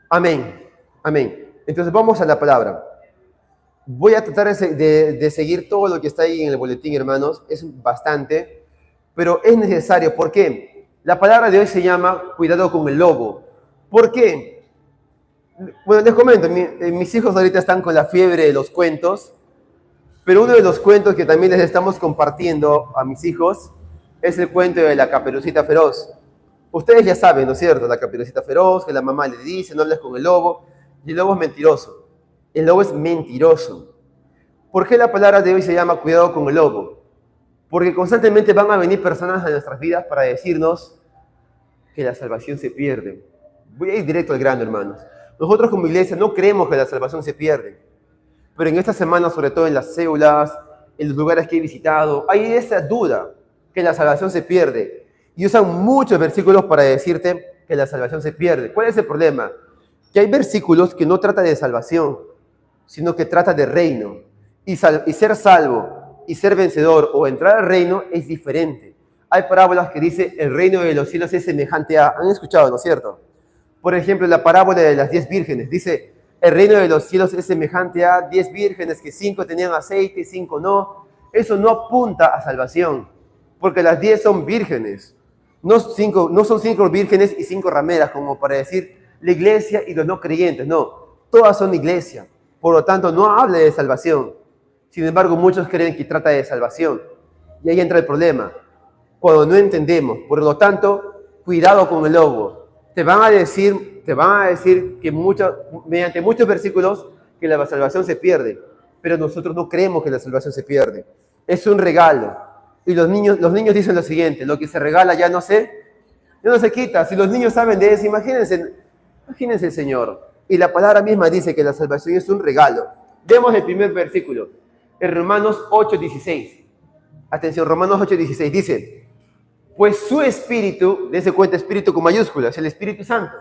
Amén, amén. Entonces vamos a la palabra. Voy a tratar de seguir todo lo que está ahí en el boletín, hermanos. Es bastante, pero es necesario. ¿Por qué? La palabra de hoy se llama cuidado con el lobo. ¿Por qué? Bueno, les comento, mis hijos ahorita están con la fiebre de los cuentos, pero uno de los cuentos que también les estamos compartiendo a mis hijos es el cuento de la Caperucita Feroz. Ustedes ya saben, ¿no es cierto? La Caperucita Feroz, que la mamá le dice, no hables con el lobo, y el lobo es mentiroso. El lobo es mentiroso. ¿Por qué la palabra de hoy se llama cuidado con el lobo? Porque constantemente van a venir personas a nuestras vidas para decirnos que la salvación se pierde. Voy a ir directo al grano, hermanos. Nosotros como iglesia no creemos que la salvación se pierde. Pero en esta semana, sobre todo en las células, en los lugares que he visitado, hay esa duda que la salvación se pierde. Y usan muchos versículos para decirte que la salvación se pierde. ¿Cuál es el problema? Que hay versículos que no tratan de salvación, sino que tratan de reino. Y ser salvo y ser vencedor o entrar al reino es diferente. Hay parábolas que dice el reino de los cielos es semejante a... ¿Han escuchado, no es cierto? Por ejemplo, la parábola de las 10 vírgenes. Dice, el reino de los cielos es semejante a 10 vírgenes que 5 tenían aceite y 5 no. Eso no apunta a salvación, porque las 10 son vírgenes. No son 5 vírgenes y 5 rameras, como para decir la iglesia y los no creyentes. No, todas son iglesia. Por lo tanto, no habla de salvación. Sin embargo, muchos creen que trata de salvación. Y ahí entra el problema. Cuando no entendemos. Por lo tanto, cuidado con el lobo. Te van a decir que mediante muchos versículos que la salvación se pierde. Pero nosotros no creemos que la salvación se pierde. Es un regalo. Y los niños dicen lo siguiente: lo que se regala ya no se quita. Si los niños saben de eso, imagínense el Señor. Y la palabra misma dice que la salvación es un regalo. Vemos el primer versículo, en Romanos 8:16. Atención, Romanos 8:16 dice: pues su espíritu, dése cuenta, espíritu con mayúsculas, el Espíritu Santo,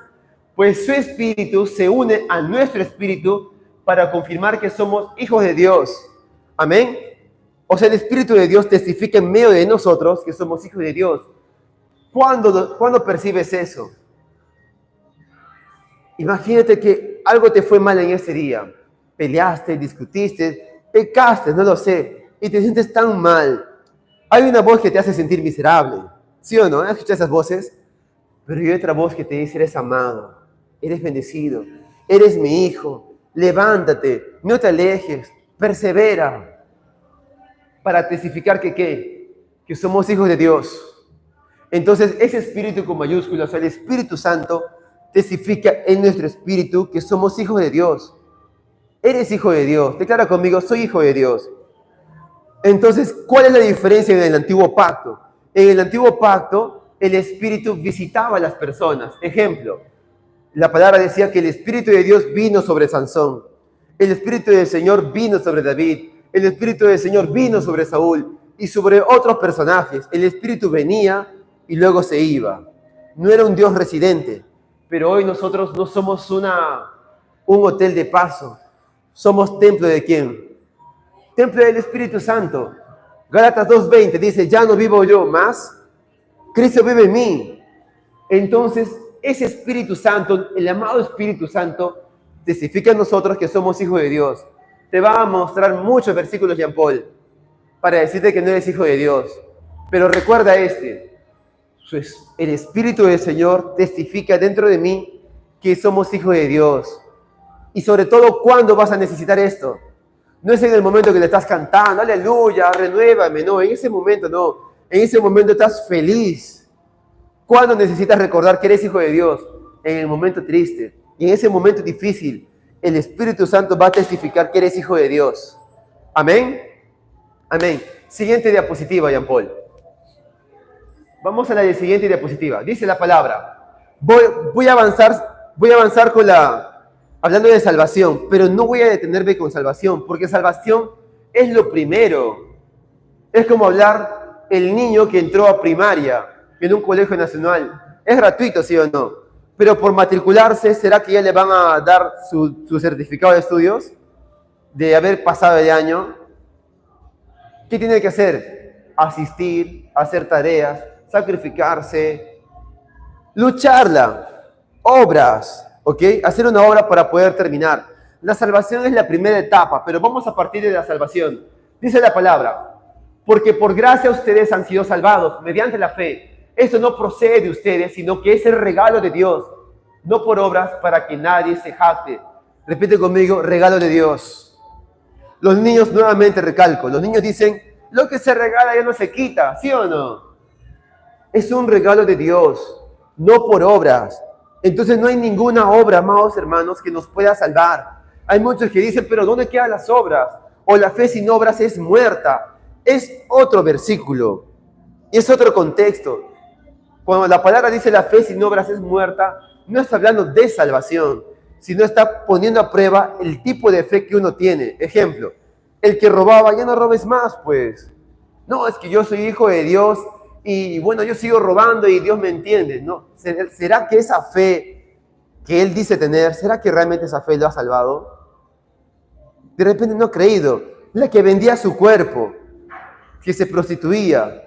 pues su espíritu se une a nuestro espíritu para confirmar que somos hijos de Dios. Amén. O sea, el Espíritu de Dios testifica en medio de nosotros que somos hijos de Dios. ¿Cuándo percibes eso? Imagínate que algo te fue mal en ese día. Peleaste, discutiste, pecaste, no lo sé, y te sientes tan mal. Hay una voz que te hace sentir miserable, ¿sí o no? ¿Has escuchado esas voces? Pero hay otra voz que te dice: eres amado, eres bendecido, eres mi hijo, levántate, no te alejes, persevera. Para testificar que somos hijos de Dios. Entonces, ese espíritu con mayúsculas, el Espíritu Santo, testifica en nuestro espíritu que somos hijos de Dios. Eres hijo de Dios. Declara conmigo: soy hijo de Dios. Entonces, ¿cuál es la diferencia en el antiguo pacto? En el antiguo pacto, el Espíritu visitaba a las personas. Ejemplo, la palabra decía que el Espíritu de Dios vino sobre Sansón. El Espíritu del Señor vino sobre David. El Espíritu del Señor vino sobre Saúl y sobre otros personajes. El Espíritu venía y luego se iba. No era un Dios residente, pero hoy nosotros no somos un hotel de paso. Somos templo de ¿quién? Templo del Espíritu Santo. Gálatas 2:20 dice: ya no vivo yo más, Cristo vive en mí. Entonces, ese Espíritu Santo, el amado Espíritu Santo, testifica en nosotros que somos hijos de Dios. Te va a mostrar muchos versículos, Jean Paul, para decirte que no eres hijo de Dios. Pero recuerda el Espíritu del Señor testifica dentro de mí que somos hijos de Dios. Y sobre todo, ¿cuándo vas a necesitar esto? No es en el momento que le estás cantando, aleluya, renuévame, no, en ese momento no. En ese momento estás feliz. ¿Cuándo necesitas recordar que eres hijo de Dios? En el momento triste. Y en ese momento difícil, el Espíritu Santo va a testificar que eres hijo de Dios. Amén. Amén. Siguiente diapositiva, Jean Paul. Vamos a la siguiente diapositiva. Dice la palabra. Voy a avanzar hablando de salvación, pero no voy a detenerme con salvación, porque salvación es lo primero. Es como hablar el niño que entró a primaria en un colegio nacional. Es gratuito, ¿sí o no? Pero por matricularse, ¿será que ya le van a dar su certificado de estudios? De haber pasado de año. ¿Qué tiene que hacer? Asistir, hacer tareas, sacrificarse, lucharla, obras. ¿Ok? Hacer una obra para poder terminar. La salvación es la primera etapa, pero vamos a partir de la salvación. Dice la palabra, porque por gracia ustedes han sido salvados mediante la fe. Esto no procede de ustedes, sino que es el regalo de Dios, no por obras para que nadie se jacte. Repite conmigo, regalo de Dios. Los niños, nuevamente recalco, los niños dicen, lo que se regala ya no se quita, ¿sí o no? Es un regalo de Dios, no por obras. Entonces no hay ninguna obra, amados hermanos, que nos pueda salvar. Hay muchos que dicen, pero ¿dónde quedan las obras? O la fe sin obras es muerta. Es otro versículo, es otro contexto. Cuando la palabra dice la fe sin obras es muerta, no está hablando de salvación, sino está poniendo a prueba el tipo de fe que uno tiene. Ejemplo, el que robaba, ya no robes más, pues. No, es que yo soy hijo de Dios y bueno, yo sigo robando y Dios me entiende. No, ¿será que esa fe que él dice tener, será que realmente esa fe lo ha salvado? De repente no ha creído. La que vendía su cuerpo, que se prostituía.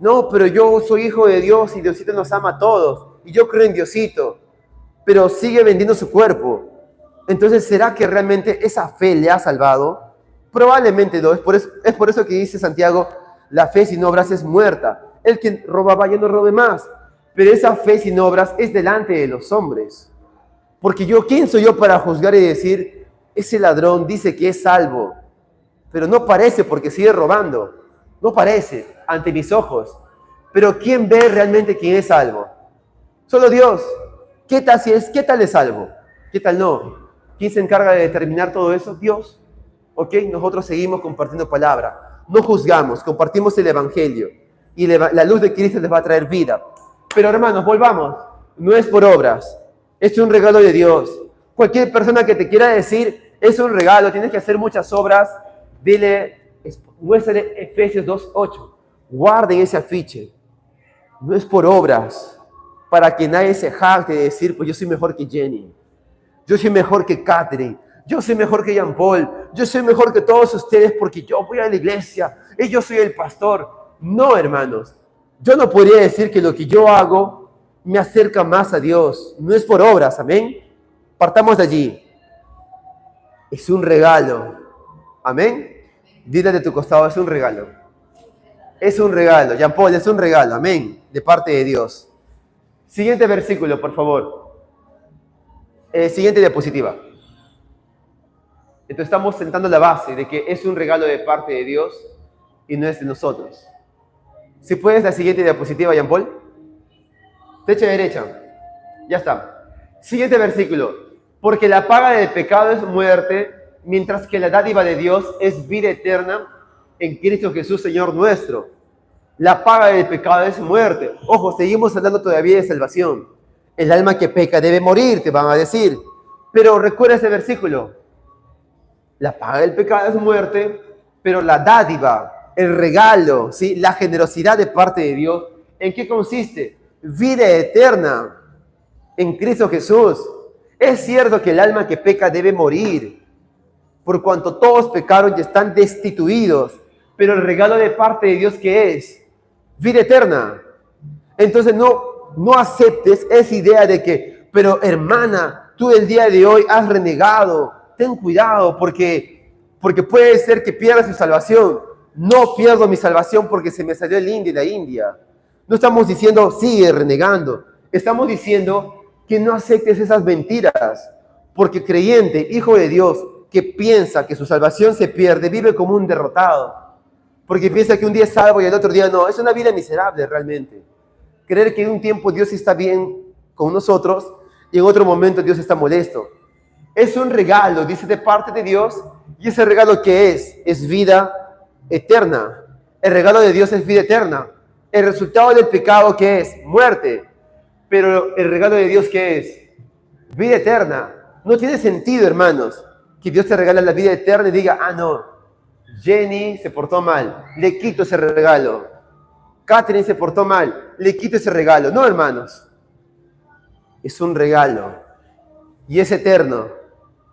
No, pero yo soy hijo de Dios y Diosito nos ama a todos. Y yo creo en Diosito. Pero sigue vendiendo su cuerpo. Entonces, ¿será que realmente esa fe le ha salvado? Probablemente no. Es por eso que dice Santiago, la fe sin obras es muerta. El que robaba ya no robe más. Pero esa fe sin obras es delante de los hombres. Porque ¿quién soy yo para juzgar y decir, ese ladrón dice que es salvo, pero no parece porque sigue robando? No parece ante mis ojos. Pero ¿quién ve realmente quién es salvo? Solo Dios. ¿Qué tal si es? ¿Qué tal es salvo? ¿Qué tal no? ¿Quién se encarga de determinar todo eso? Dios. ¿Ok? Nosotros seguimos compartiendo palabra. No juzgamos, compartimos el evangelio. Y la luz de Cristo les va a traer vida. Pero hermanos, volvamos. No es por obras. Es un regalo de Dios. Cualquier persona que te quiera decir, es un regalo, tienes que hacer muchas obras, muéstrale Efesios 2:8. Guarden ese afiche. No es por obras, para que nadie se jacte de decir, pues yo soy mejor que Jenny, yo soy mejor que Catherine, yo soy mejor que Jean Paul, yo soy mejor que todos ustedes porque yo voy a la iglesia y yo soy el pastor. No, hermanos, yo no podría decir que lo que yo hago me acerca más a Dios. No es por obras, amén. Partamos de allí. Es un regalo, amén. Dile de tu costado, es un regalo. Es un regalo, Jean Paul, es un regalo, amén, de parte de Dios. Siguiente versículo, por favor. Siguiente diapositiva. Entonces estamos sentando la base de que es un regalo de parte de Dios y no es de nosotros. Si puedes, la siguiente diapositiva, Jean Paul. Derecha, derecha. Ya está. Siguiente versículo. Porque la paga del pecado es muerte, mientras que la dádiva de Dios es vida eterna en Cristo Jesús, Señor nuestro. La paga del pecado es muerte. Ojo, seguimos hablando todavía de salvación. El alma que peca debe morir, te van a decir. Pero recuerda ese versículo. La paga del pecado es muerte, pero la dádiva, el regalo, ¿sí? La generosidad de parte de Dios, ¿en qué consiste? Vida eterna en Cristo Jesús. Es cierto que el alma que peca debe morir, por cuanto todos pecaron y están destituidos, pero el regalo de parte de Dios, ¿qué es? Vida eterna. Entonces no aceptes esa idea de que, pero hermana, tú el día de hoy has renegado. Ten cuidado porque puede ser que pierdas tu salvación. No pierdo mi salvación porque se me salió el indio y la india. No estamos diciendo sigue renegando. Estamos diciendo que no aceptes esas mentiras. Porque creyente, hijo de Dios, que piensa que su salvación se pierde, vive como un derrotado. Porque piensa que un día es salvo y el otro día no. Es una vida miserable realmente. Creer que en un tiempo Dios está bien con nosotros y en otro momento Dios está molesto. Es un regalo, dice, de parte de Dios. ¿Y ese regalo qué es? Es vida eterna. El regalo de Dios es vida eterna. El resultado del pecado, ¿qué es? Muerte. Pero el regalo de Dios, ¿qué es? Vida eterna. No tiene sentido, hermanos, que Dios te regala la vida eterna y diga, no, Jenny se portó mal, le quito ese regalo. Catherine se portó mal, le quito ese regalo. No, hermanos. Es un regalo. Y es eterno.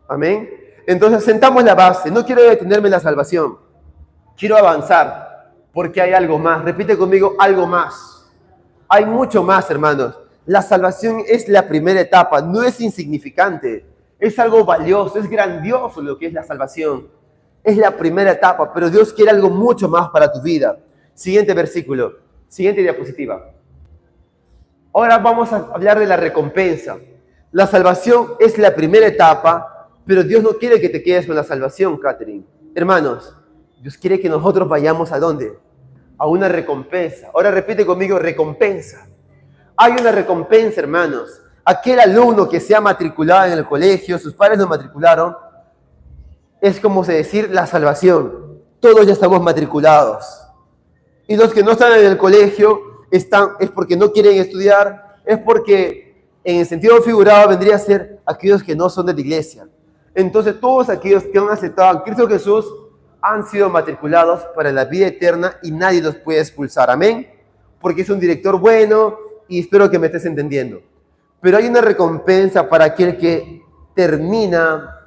Amén. Entonces sentamos la base. No quiero detenerme en la salvación. Quiero avanzar porque hay algo más. Repite conmigo, algo más. Hay mucho más, hermanos. La salvación es la primera etapa, no es insignificante. Es algo valioso, es grandioso lo que es la salvación. Es la primera etapa, pero Dios quiere algo mucho más para tu vida. Siguiente versículo, siguiente diapositiva. Ahora vamos a hablar de la recompensa. La salvación es la primera etapa, pero Dios no quiere que te quedes con la salvación, Catherine. Hermanos, Dios quiere que nosotros vayamos ¿a dónde? A una recompensa. Ahora repite conmigo, recompensa. Hay una recompensa, hermanos. Aquel alumno que se ha matriculado en el colegio, sus padres lo matricularon, es como decir la salvación. Todos ya estamos matriculados. Y los que no están en el colegio es porque no quieren estudiar, es porque en el sentido figurado vendría a ser aquellos que no son de la iglesia. Entonces todos aquellos que han aceptado a Cristo Jesús han sido matriculados para la vida eterna y nadie los puede expulsar. Amén. Porque es un director bueno y espero que me estés entendiendo. Pero hay una recompensa para aquel que termina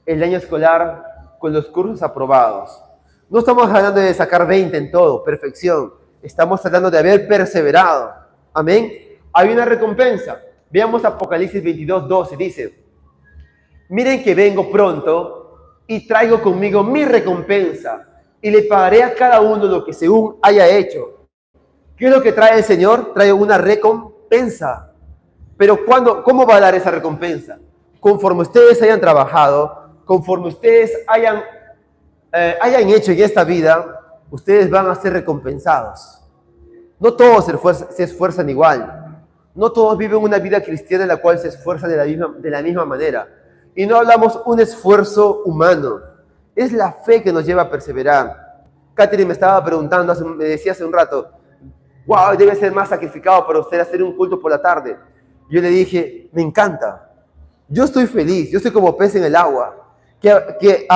el año escolar con los cursos aprobados. No estamos hablando de sacar 20 en todo, perfección. Estamos hablando de haber perseverado. Amén. Hay una recompensa. Veamos Apocalipsis 22:12. Dice, miren que vengo pronto y traigo conmigo mi recompensa y le pagaré a cada uno lo que según haya hecho. ¿Qué es lo que trae el Señor? Trae una recompensa. Pero ¿cómo va a dar esa recompensa? Conforme ustedes hayan trabajado, conforme ustedes hayan hecho en esta vida, ustedes van a ser recompensados. No todos se esfuerzan igual. No todos viven una vida cristiana en la cual se esfuerzan de la misma manera. Y no hablamos un esfuerzo humano. Es la fe que nos lleva a perseverar. Catherine me estaba preguntando, me decía hace un rato, wow, debe ser más sacrificado para usted hacer un culto por la tarde. Yo le dije, me encanta. Yo estoy feliz, yo estoy como pez en el agua. Que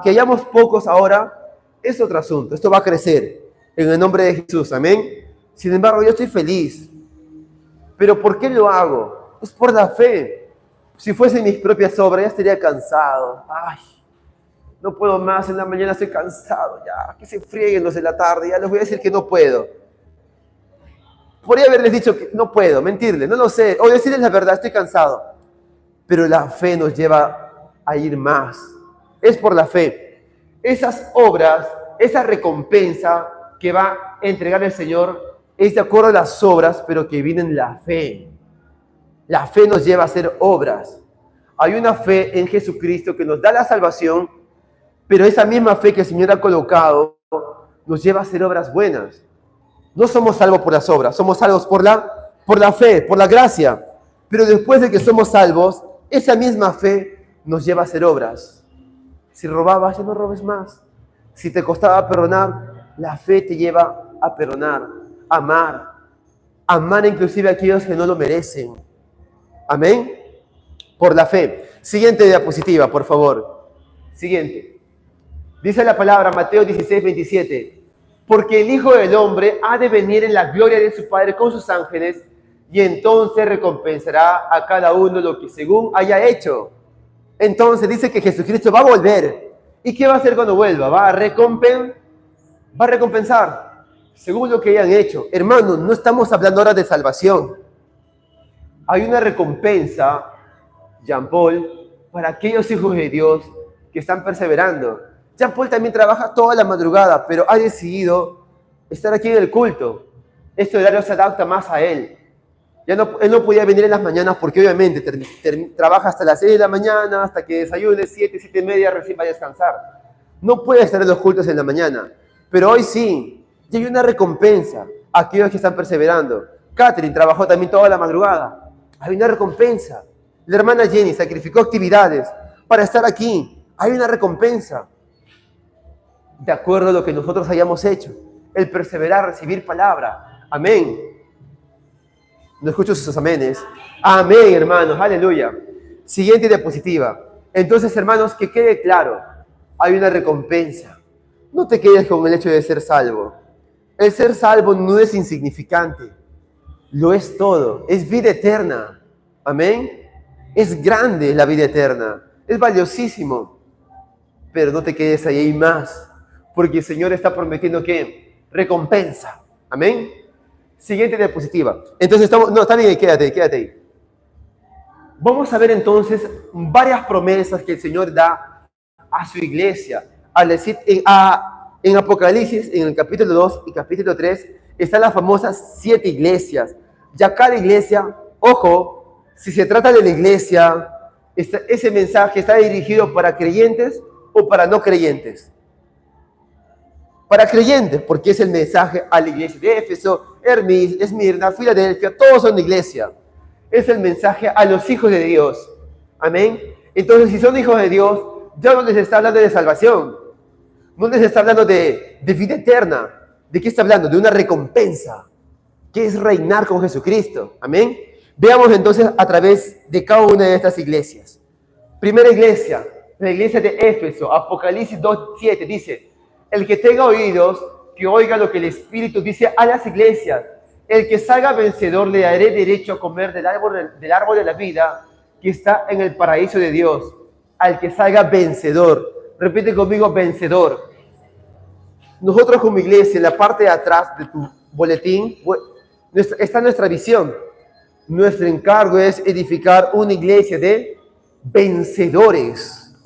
hayamos pocos ahora es otro asunto. Esto va a crecer en el nombre de Jesús, amén. Sin embargo, yo estoy feliz. ¿Pero por qué lo hago? Es por la fe. Si fuesen mis propias obras, ya estaría cansado. Ay, no puedo más, en la mañana estoy cansado, ya, que se frieguen los de la tarde, ya les voy a decir que no puedo. Podría haberles dicho que no puedo, mentirles, no lo sé, o decirles la verdad, estoy cansado. Pero la fe nos lleva a ir más. Es por la fe. Esas obras, esa recompensa que va a entregar el Señor es de acuerdo a las obras, pero que viene en la fe. La fe nos lleva a hacer obras. Hay una fe en Jesucristo que nos da la salvación, pero esa misma fe que el Señor ha colocado nos lleva a hacer obras buenas. No somos salvos por las obras, somos salvos por la fe, por la gracia. Pero después de que somos salvos, esa misma fe nos lleva a hacer obras. Si robabas, ya no robes más. Si te costaba perdonar, la fe te lleva a perdonar, a amar. Amar inclusive a aquellos que no lo merecen. Amén. Por la fe. Siguiente diapositiva, por favor. Siguiente. Dice la palabra, Mateo 16:27. Porque el Hijo del Hombre ha de venir en la gloria de su Padre con sus ángeles, y entonces recompensará a cada uno lo que según haya hecho. Entonces dice que Jesucristo va a volver. ¿Y qué va a hacer cuando vuelva? Va a recompensar según lo que hayan hecho. Hermanos, no estamos hablando ahora de salvación. Hay una recompensa, Jean Paul, para aquellos hijos de Dios que están perseverando. Jean Paul también trabaja toda la madrugada, pero ha decidido estar aquí en el culto. Este horario se adapta más a él. Él no podía venir en las mañanas porque obviamente trabaja hasta las 6 de la mañana, hasta que desayune 7:30, recién va a descansar. No puede estar en los cultos en la mañana, pero hoy sí. Y hay una recompensa a aquellos que están perseverando. Catherine trabajó también toda la madrugada. Hay una recompensa. La hermana Jenny sacrificó actividades para estar aquí. Hay una recompensa. De acuerdo a lo que nosotros hayamos hecho. El perseverar, recibir palabra. Amén. No escucho sus amenes. Amén, hermanos. Aleluya. Siguiente diapositiva. Entonces, hermanos, que quede claro. Hay una recompensa. No te quedes con el hecho de ser salvo. El ser salvo no es insignificante. Lo es todo. Es vida eterna. Amén. Es grande la vida eterna. Es valiosísimo. Pero no te quedes ahí, hay más. Porque el Señor está prometiendo que recompensa. Amén. Siguiente diapositiva. Entonces estamos, no, está bien, quédate ahí. Vamos a ver entonces varias promesas que el Señor da a su iglesia. Al decir, en Apocalipsis, en el capítulo 2 y capítulo 3, están las famosas 7 iglesias. Ya cada iglesia, ojo, si se trata de la iglesia, ese mensaje está dirigido para creyentes o para no creyentes. Para creyentes, porque es el mensaje a la iglesia de Éfeso, Esmirna, Filadelfia, todos son de iglesia. Es el mensaje a los hijos de Dios. Amén. Entonces, si son hijos de Dios, ya no les está hablando de salvación. No les está hablando de vida eterna. ¿De qué está hablando? De una recompensa, que es reinar con Jesucristo. Amén. Veamos entonces a través de cada una de estas iglesias. Primera iglesia, la iglesia de Éfeso, Apocalipsis 2:7, dice: el que tenga oídos, que oiga lo que el Espíritu dice a las iglesias. El que salga vencedor, le daré derecho a comer del árbol de la vida que está en el paraíso de Dios. Al que salga vencedor. Repite conmigo, vencedor. Nosotros como iglesia, en la parte de atrás de tu boletín, está nuestra visión. Nuestro encargo es edificar una iglesia de vencedores.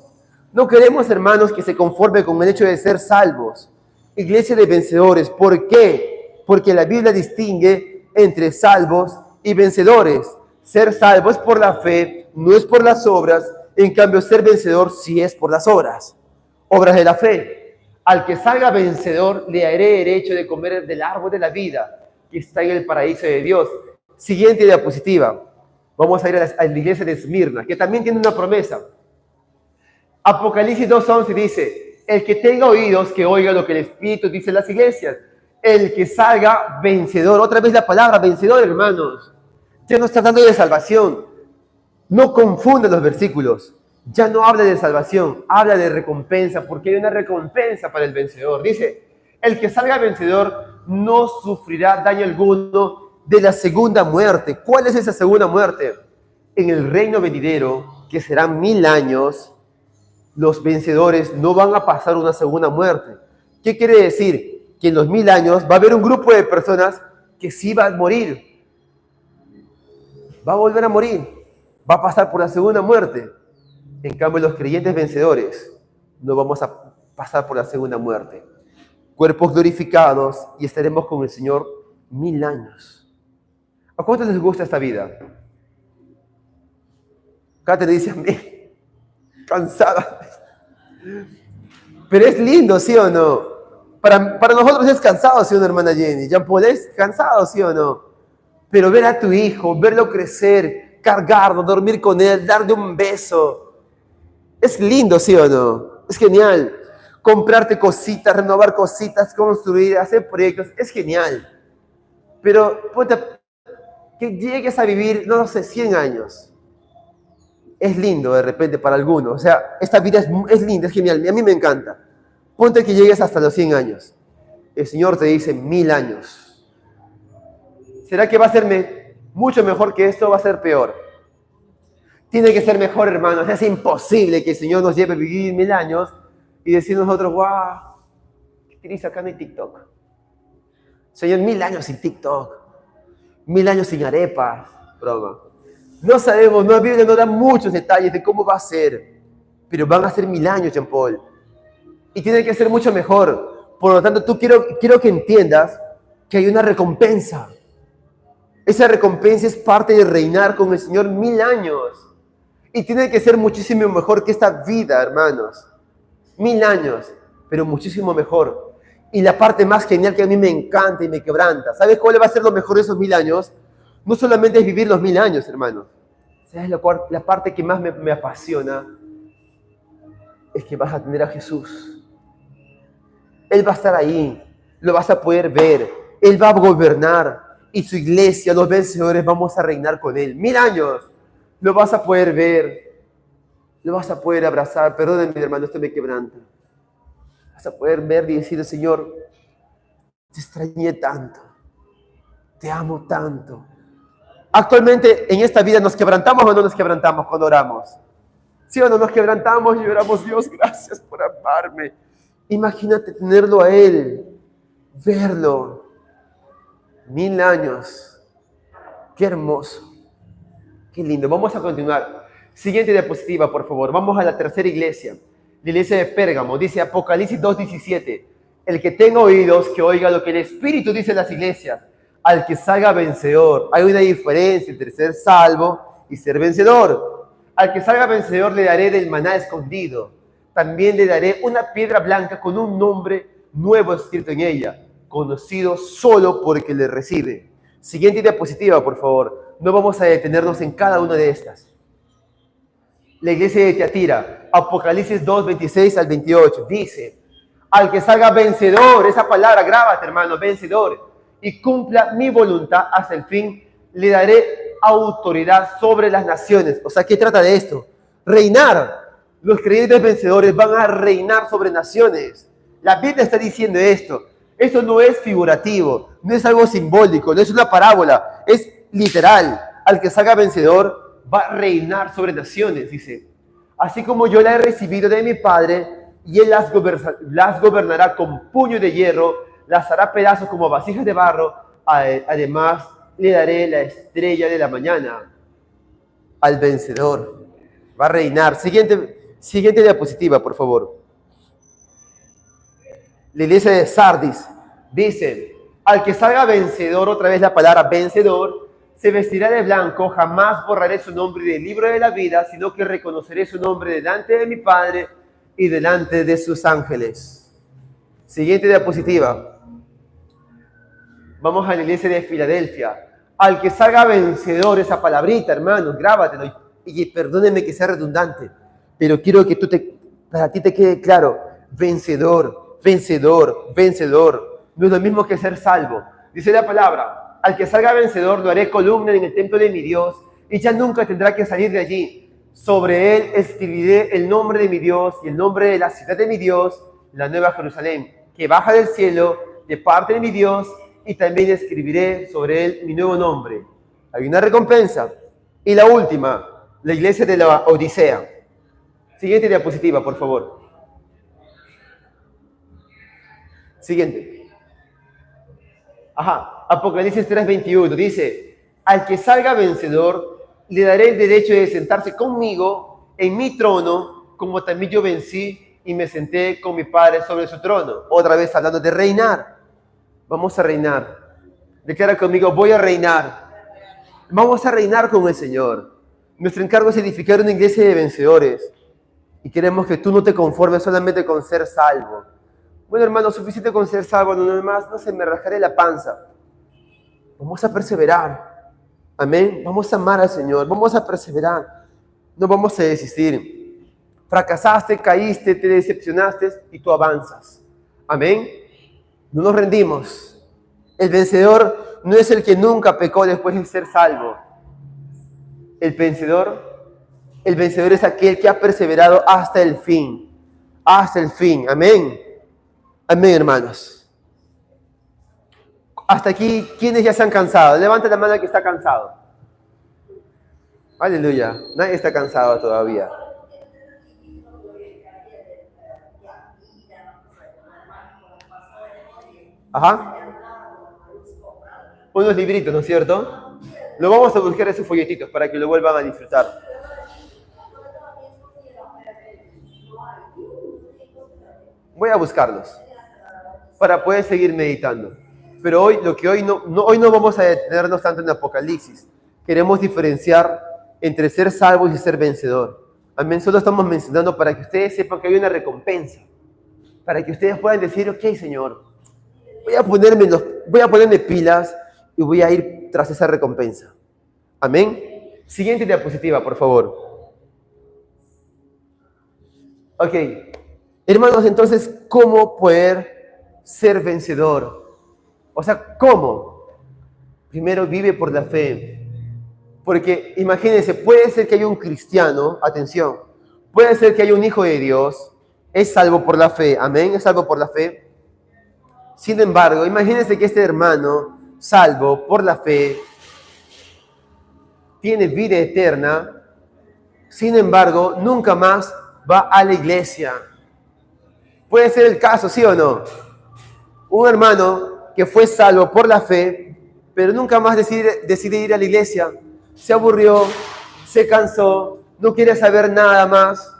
No queremos, hermanos, que se conforme con el hecho de ser salvos. Iglesia de vencedores. ¿Por qué? Porque la Biblia distingue entre salvos y vencedores. Ser salvo es por la fe, no es por las obras. En cambio, ser vencedor sí es por las obras. Obras de la fe. Al que salga vencedor, le daré derecho de comer del árbol de la vida, que está en el paraíso de Dios. Siguiente diapositiva. Vamos a ir a la iglesia de Esmirna, que también tiene una promesa. Apocalipsis 2:11 dice: el que tenga oídos, que oiga lo que el Espíritu dice a las iglesias. El que salga vencedor. Otra vez la palabra vencedor, hermanos. Ya no está hablando de salvación. No confundan los versículos. Ya no habla de salvación, habla de recompensa, porque hay una recompensa para el vencedor. Dice: el que salga vencedor no sufrirá daño alguno de la segunda muerte. ¿Cuál es esa segunda muerte? En el reino venidero, que serán 1000 años, los vencedores no van a pasar una segunda muerte. ¿Qué quiere decir? Que en los 1000 años va a haber un grupo de personas que sí va a morir. Va a volver a morir. Va a pasar por la segunda muerte. En cambio, los creyentes vencedores no vamos a pasar por la segunda muerte. Cuerpos glorificados y estaremos con el Señor 1000 años. ¿A cuántos les gusta esta vida? Acá te dicen, cansada. Pero es lindo, ¿sí o no? Para nosotros es cansado, ¿sí o no, hermana Jenny? Jean Paul, es cansado, ¿sí o no? Pero ver a tu hijo, verlo crecer, cargarlo, dormir con él, darle un beso, es lindo, ¿sí o no? Es genial. Comprarte cositas, renovar cositas, construir, hacer proyectos, es genial. Pero ponte, que llegues a vivir, no sé, 100 años. Es lindo de repente para algunos. O sea, esta vida es linda, es genial. A mí me encanta. Ponte que llegues hasta los 100 años. El Señor te dice 1000 años. ¿Será que va a ser mucho mejor que esto o va a ser peor? Tiene que ser mejor, hermanos. Es imposible que el Señor nos lleve a vivir 1000 años y decir nosotros, wow, qué triste, acá no hay TikTok. Señor, 1000 años sin TikTok. 1000 años sin arepas. Broma. No sabemos, la Biblia no da muchos detalles de cómo va a ser. Pero van a ser 1000 años, Jean Paul. Y tiene que ser mucho mejor. Por lo tanto, quiero que entiendas que hay una recompensa. Esa recompensa es parte de reinar con el Señor 1000 años. Y tiene que ser muchísimo mejor que esta vida, hermanos. 1000 años, pero muchísimo mejor. Y la parte más genial que a mí me encanta y me quebranta. ¿Sabes cuál va a ser lo mejor de esos 1000 años? No solamente es vivir los 1000 años, hermanos. ¿Sabes la parte que más me apasiona? Es que vas a tener a Jesús. Él va a estar ahí. Lo vas a poder ver. Él va a gobernar. Y su iglesia, los vencedores, vamos a reinar con Él. 1000 años. Lo vas a poder ver. Lo vas a poder abrazar. Perdónenme, hermano, esto me quebranta. Vas a poder ver y decir, Señor, te extrañé tanto. Te amo tanto. Actualmente en esta vida nos quebrantamos o no nos quebrantamos cuando oramos. ¿Sí o no nos quebrantamos y oramos? Dios, gracias por amarme. Imagínate tenerlo a Él, verlo. 1000 años. Qué hermoso. Qué lindo. Vamos a continuar. Siguiente diapositiva, por favor. Vamos a la tercera iglesia. La iglesia de Pérgamo. Dice Apocalipsis 2:17. El que tenga oídos, que oiga lo que el Espíritu dice en las iglesias. Al que salga vencedor. Hay una diferencia entre ser salvo y ser vencedor. Al que salga vencedor le daré del maná escondido. También le daré una piedra blanca con un nombre nuevo escrito en ella, conocido solo por el que le recibe. Siguiente diapositiva, por favor. No vamos a detenernos en cada una de estas. La iglesia de Tiatira, Apocalipsis 2:26 al 28, dice: al que salga vencedor, esa palabra, grábate, hermano, vencedor, y cumpla mi voluntad hasta el fin, le daré autoridad sobre las naciones. O sea, ¿qué trata de esto? Reinar. Los creyentes vencedores van a reinar sobre naciones. La Biblia está diciendo esto. Esto no es figurativo, no es algo simbólico, no es una parábola, es literal. Al que salga vencedor va a reinar sobre naciones, dice. Así como yo la he recibido de mi Padre, y Él las gobernará con puño de hierro, las hará pedazos como vasijas de barro. Además, le daré la estrella de la mañana al vencedor. Va a reinar. Siguiente diapositiva, por favor. La iglesia de Sardis dice: al que salga vencedor, otra vez la palabra vencedor, se vestirá de blanco, jamás borraré su nombre del libro de la vida, sino que reconoceré su nombre delante de mi Padre y delante de sus ángeles. Siguiente diapositiva. Vamos a la iglesia de Filadelfia. Al que salga vencedor, esa palabrita, hermanos, grábatelo. Y perdónenme que sea redundante, pero quiero que para ti te quede claro: vencedor, vencedor, vencedor. No es lo mismo que ser salvo. Dice la palabra: al que salga vencedor, lo haré columna en el templo de mi Dios, y ya nunca tendrá que salir de allí. Sobre él escribiré el nombre de mi Dios y el nombre de la ciudad de mi Dios, la nueva Jerusalén, que baja del cielo de parte de mi Dios, y también escribiré sobre él mi nuevo nombre. Hay una recompensa. Y la última, la iglesia de la Odisea. Siguiente diapositiva, por favor. Siguiente. Apocalipsis 3:21 dice: al que salga vencedor, le daré el derecho de sentarse conmigo en mi trono, como también yo vencí y me senté con mi Padre sobre su trono. Otra vez hablando de reinar. Vamos a reinar. Declara conmigo: voy a reinar. Vamos a reinar con el Señor. Nuestro encargo es edificar una iglesia de vencedores. Y queremos que tú no te conformes solamente con ser salvo. Bueno, hermano, suficiente con ser salvo, no más, no sé, me rajaré la panza. Vamos a perseverar. Amén. Vamos a amar al Señor. Vamos a perseverar. No vamos a desistir. Fracasaste, caíste, te decepcionaste y tú avanzas. Amén. No nos rendimos. El vencedor no es el que nunca pecó después de ser salvo. El vencedor es aquel que ha perseverado hasta el fin. Hasta el fin. Amén. Amén, hermanos. Hasta aquí, ¿quiénes ya se han cansado? Levanta la mano el que está cansado. Aleluya. Nadie está cansado todavía. Unos libritos, ¿no es cierto? Lo vamos a buscar esos folletitos para que lo vuelvan a disfrutar. Voy a buscarlos para poder seguir meditando. Pero hoy no vamos a detenernos tanto en Apocalipsis. Queremos diferenciar entre ser salvos y ser vencedor. Amén. Solo estamos mencionando para que ustedes sepan que hay una recompensa. Para que ustedes puedan decir: ok, Señor, voy a ponerme pilas y voy a ir tras esa recompensa. Amén. Siguiente diapositiva, por favor. Ok. Hermanos, entonces, ¿cómo poder ser vencedor? O sea, ¿cómo? Primero, vive por la fe. Porque imagínense, puede ser que haya un cristiano, atención, puede ser que haya un hijo de Dios, es salvo por la fe, amén, es salvo por la fe. Sin embargo, imagínense que este hermano, salvo por la fe, tiene vida eterna, sin embargo, nunca más va a la iglesia. Puede ser el caso, ¿sí o no? Un hermano que fue salvo por la fe, pero nunca más decide ir a la iglesia. Se aburrió, se cansó, no quiere saber nada más.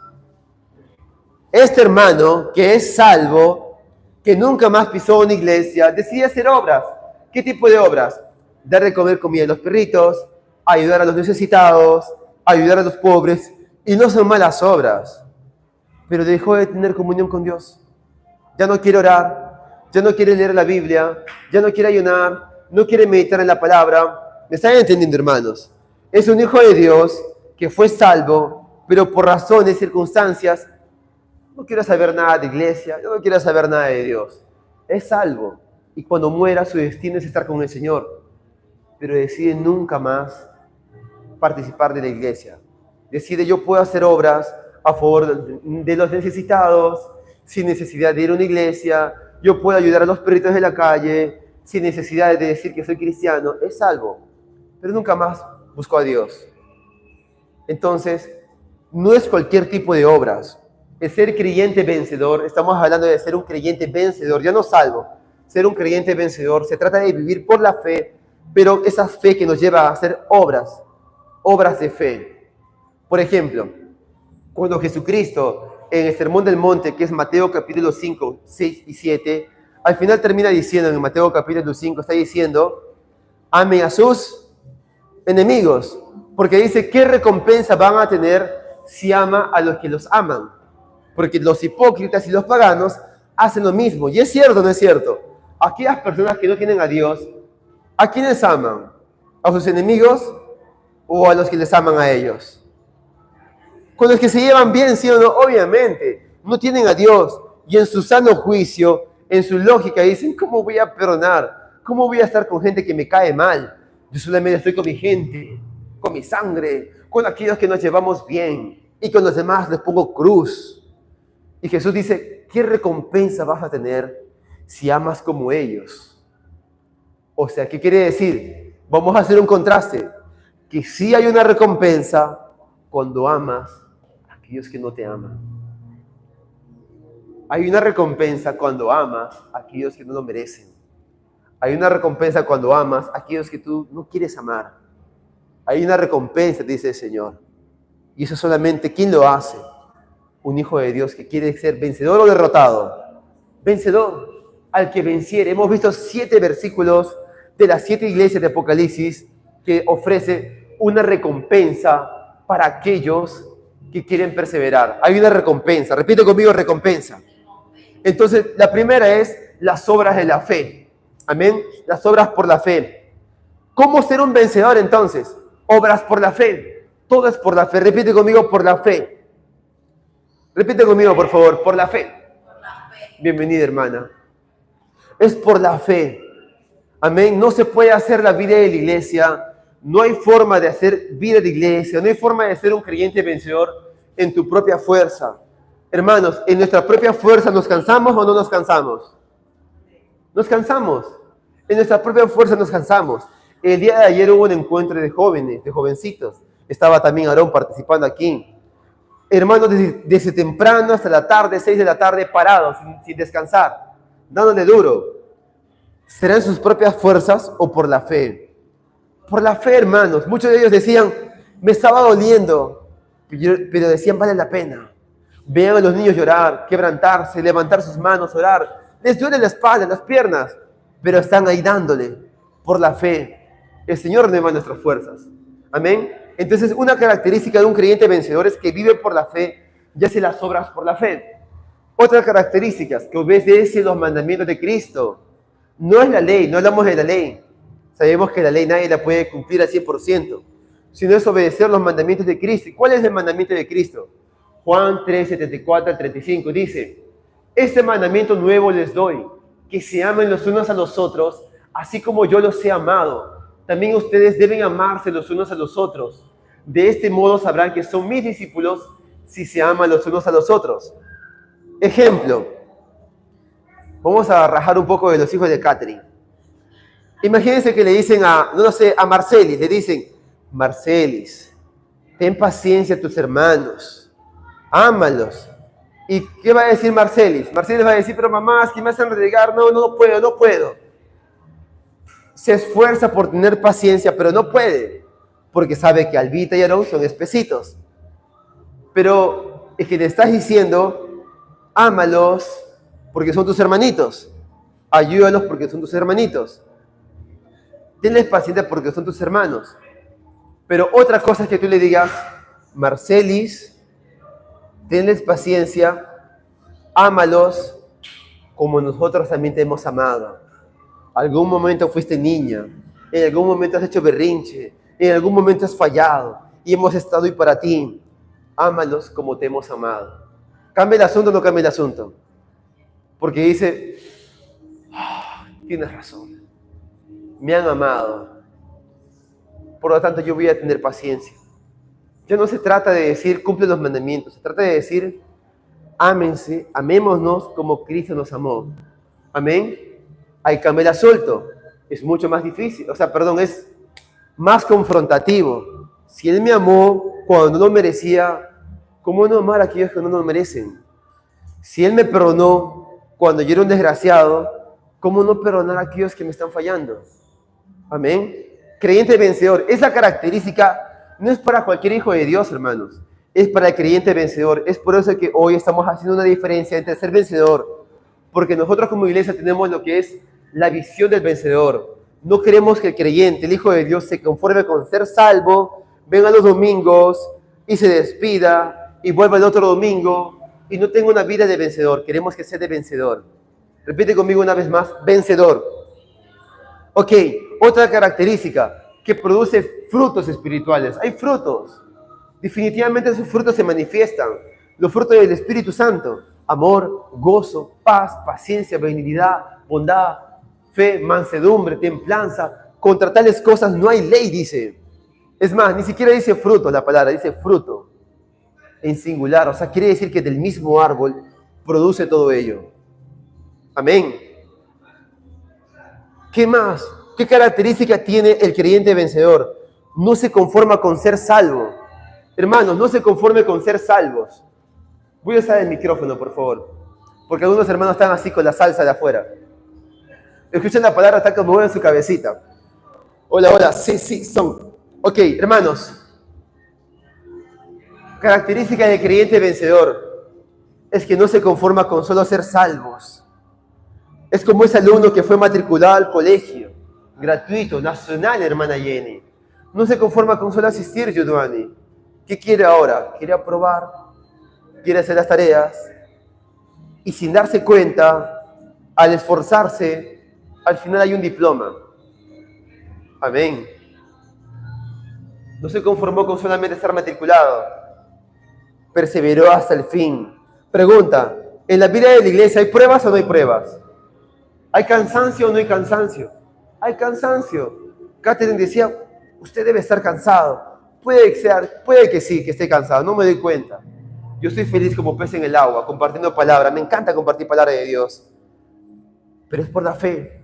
Este hermano, que es salvo, que nunca más pisó una iglesia, decide hacer obras. ¿Qué tipo de obras? Dar de comer comida a los perritos, ayudar a los necesitados, ayudar a los pobres, y no son malas obras. Pero dejó de tener comunión con Dios. Ya no quiere orar, ya no quiere leer la Biblia, ya no quiere ayunar, no quiere meditar en la palabra. ¿Me están entendiendo, hermanos? Es un hijo de Dios que fue salvo, pero por razones, circunstancias, no quiere saber nada de iglesia, no quiere saber nada de Dios. Es salvo, y cuando muera su destino es estar con el Señor, pero decide nunca más participar de la iglesia. Decide: yo puedo hacer obras a favor de los necesitados, sin necesidad de ir a una iglesia. Yo puedo ayudar a los perritos de la calle, sin necesidad de decir que soy cristiano. Es salvo, pero nunca más buscó a Dios. Entonces, no es cualquier tipo de obras. El ser creyente vencedor, estamos hablando de ser un creyente vencedor, ya no salvo. Ser un creyente vencedor se trata de vivir por la fe, pero esa fe que nos lleva a hacer obras de fe. Por ejemplo, cuando Jesucristo, en el Sermón del Monte, que es Mateo capítulo 5, 6 y 7, al final termina diciendo, en Mateo capítulo 5, está diciendo: amen a sus enemigos, porque dice: ¿qué recompensa van a tener si ama a los que los aman? Porque los hipócritas y los paganos hacen lo mismo. Y es cierto, ¿no es cierto? Aquellas personas que no tienen a Dios, ¿a quiénes aman? ¿A sus enemigos o a los que les aman a ellos? Con los que se llevan bien, ¿sí o no? Obviamente, no tienen a Dios, y en su sano juicio, en su lógica, dicen: ¿cómo voy a perdonar? ¿Cómo voy a estar con gente que me cae mal? Yo solamente estoy con mi gente, con mi sangre, con aquellos que nos llevamos bien, y con los demás les pongo cruz. Y Jesús dice: ¿qué recompensa vas a tener si amas como ellos? O sea, ¿qué quiere decir? Vamos a hacer un contraste. Que sí hay una recompensa cuando amas a aquellos que no te aman. Hay una recompensa cuando amas a aquellos que no lo merecen. Hay una recompensa cuando amas a aquellos que tú no quieres amar. Hay una recompensa, dice el Señor. Y eso solamente, ¿quién lo hace? Un hijo de Dios que quiere ser vencedor o derrotado. Vencedor, al que venciere. Hemos visto 7 versículos de las 7 iglesias de Apocalipsis que ofrece una recompensa para aquellos que quieren perseverar. Hay una recompensa. Repite conmigo: recompensa. Entonces, la primera es las obras de la fe. Amén. Las obras por la fe. ¿Cómo ser un vencedor entonces? Obras por la fe. Todo es por la fe. Repite conmigo: por la fe. Repite conmigo, por favor: por la fe. Bienvenida, hermana. Es por la fe. Amén. No se puede hacer la vida de la iglesia. No hay forma de hacer vida de iglesia. No hay forma de ser un creyente vencedor en tu propia fuerza. Hermanos, en nuestra propia fuerza, ¿nos cansamos o no nos cansamos? Nos cansamos. En nuestra propia fuerza nos cansamos. El día de ayer hubo un encuentro de jóvenes, de jovencitos. Estaba también Aarón participando aquí. Hermanos, desde temprano hasta la tarde, 6 de la tarde, parados, sin descansar, dándole duro. ¿Serán sus propias fuerzas o por la fe? Por la fe, hermanos. Muchos de ellos decían: me estaba doliendo, pero decían: vale la pena. Vean a los niños llorar, quebrantarse, levantar sus manos, orar. Les duele la espalda, las piernas, pero están ahí dándole por la fe. El Señor renueva nuestras fuerzas. Amén. Entonces, una característica de un creyente vencedor es que vive por la fe y hace las obras por la fe. Otras características: que obedece los mandamientos de Cristo. No es la ley, no hablamos de la ley. Sabemos que la ley nadie la puede cumplir al 100%, sino es obedecer los mandamientos de Cristo. ¿Y cuál es el mandamiento de Cristo? Juan 3, 74 al 35 dice: este mandamiento nuevo les doy, que se amen los unos a los otros, así como yo los he amado. También ustedes deben amarse los unos a los otros. De este modo sabrán que son mis discípulos si se aman los unos a los otros. Ejemplo. Vamos a rajar un poco de los hijos de Catherine. Imagínense que le dicen a Marcelis, le dicen: Marcelis, ten paciencia a tus hermanos, ámalos. ¿Y qué va a decir Marcelis? Marcelis va a decir: pero mamá, es que me hacen renegar, no puedo. se esfuerza por tener paciencia, pero no puede, porque sabe que Albita y Aarón son espesitos. Pero es que le estás diciendo, ámalos porque son tus hermanitos, ayúdalos porque son tus hermanitos, tenles paciencia porque son tus hermanos. Pero otra cosa es que tú le digas, Marcelis, tenles paciencia, ámalos como nosotros también te hemos amado. Algún momento fuiste niña, en algún momento has hecho berrinche, en algún momento has fallado y hemos estado ahí para ti. Ámalos como te hemos amado. ¿Cambia el asunto o no cambia el asunto? Porque dice, tienes razón, me han amado, por lo tanto yo voy a tener paciencia. Ya no se trata de decir cumple los mandamientos, se trata de decir ámense, amémonos como Cristo nos amó. Amén. Ahí cambia el asunto. Es mucho más difícil, es más confrontativo. Si Él me amó cuando no merecía, ¿cómo no amar a aquellos que no nos merecen? Si Él me perdonó cuando yo era un desgraciado, ¿cómo no perdonar a aquellos que me están fallando? Amén. Creyente vencedor. Esa característica no es para cualquier hijo de Dios, hermanos. Es para el creyente vencedor. Es por eso que hoy estamos haciendo una diferencia entre ser vencedor. Porque nosotros como iglesia tenemos lo que es la visión del vencedor. No queremos que el creyente, el hijo de Dios, se conforme con ser salvo, venga los domingos y se despida y vuelva el otro domingo y no tenga una vida de vencedor. Queremos que sea de vencedor. Repite conmigo una vez más, vencedor. Ok, otra característica, que produce frutos espirituales. Hay frutos. Definitivamente esos frutos se manifiestan. Los frutos del Espíritu Santo. Amor, gozo, paz, paciencia, benignidad, bondad, fe, mansedumbre, templanza. Contra tales cosas no hay ley, dice. Es más, ni siquiera dice fruto la palabra, dice fruto. En singular, o sea, quiere decir que del mismo árbol produce todo ello. Amén. ¿Qué más? ¿Qué característica tiene el creyente vencedor? No se conforma con ser salvo. Hermanos, no se conforme con ser salvos. Voy a usar el micrófono, por favor. Porque algunos hermanos están así con la salsa de afuera. Escuchan la palabra, está como en su cabecita. Hola, hola, sí, son. Ok, hermanos. Característica del creyente vencedor es que no se conforma con solo ser salvos. Es como ese alumno que fue matriculado al colegio, gratuito, nacional, hermana Jenny. No se conforma con solo asistir, Giovanni. ¿Qué quiere ahora? Quiere aprobar, quiere hacer las tareas. Y sin darse cuenta, al esforzarse, al final hay un diploma. Amén. No se conformó con solamente estar matriculado. Perseveró hasta el fin. Pregunta, ¿en la vida de la iglesia hay pruebas o no hay pruebas? ¿Hay cansancio o no hay cansancio? Hay cansancio. Catherine decía, usted debe estar cansado. Puede que sí, que esté cansado, no me doy cuenta. Yo estoy feliz como pez en el agua, compartiendo palabra. Me encanta compartir palabra de Dios. Pero es por la fe.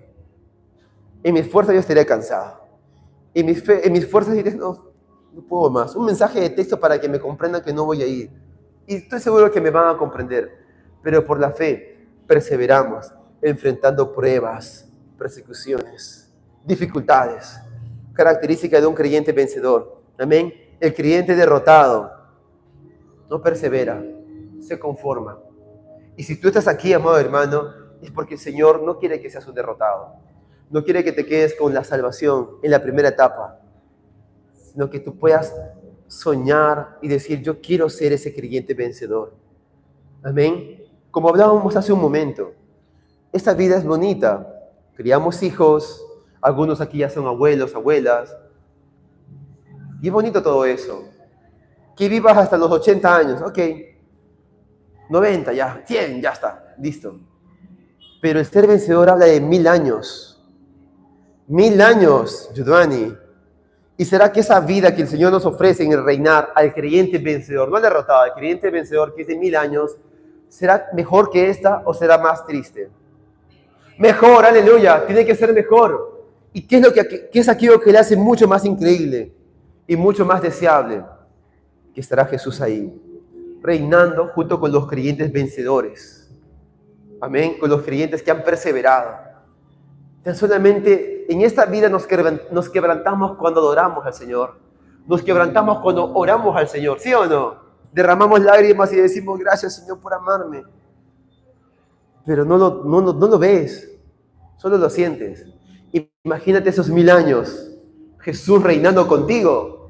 En mi esfuerzo yo estaría cansado. En mis fuerzas diré, no puedo más. Un mensaje de texto para que me comprendan que no voy a ir. Y estoy seguro que me van a comprender. Pero por la fe perseveramos, enfrentando pruebas, persecuciones, dificultades. Característica de un creyente vencedor. Amén. El creyente derrotado no persevera, se conforma. Y si tú estás aquí, amado hermano, es porque el Señor no quiere que seas un derrotado. No quiere que te quedes con la salvación en la primera etapa, sino que tú puedas soñar y decir, yo quiero ser ese creyente vencedor. Amén. Como hablábamos hace un momento, esta vida es bonita. Criamos hijos, algunos aquí ya son abuelos, abuelas. Y es bonito todo eso. Que vivas hasta los 80 años, ok. 90, ya, 100, ya está, listo. Pero el ser vencedor habla de 1000 años. 1000 años, Giovanni. ¿Y será que esa vida que el Señor nos ofrece en el reinar al creyente vencedor, no al derrotado, al creyente vencedor que es de 1000 años, será mejor que esta o será más triste? Mejor, aleluya, tiene que ser mejor. ¿Y qué es aquello que le hace mucho más increíble y mucho más deseable? Que estará Jesús ahí, reinando junto con los creyentes vencedores. Amén, con los creyentes que han perseverado. Tan solamente en esta vida nos quebrantamos cuando adoramos al Señor. Nos quebrantamos cuando oramos al Señor, ¿sí o no? Derramamos lágrimas y decimos, gracias Señor por amarme. Pero no lo ves, solo lo sientes. Imagínate esos 1000 años, Jesús reinando contigo.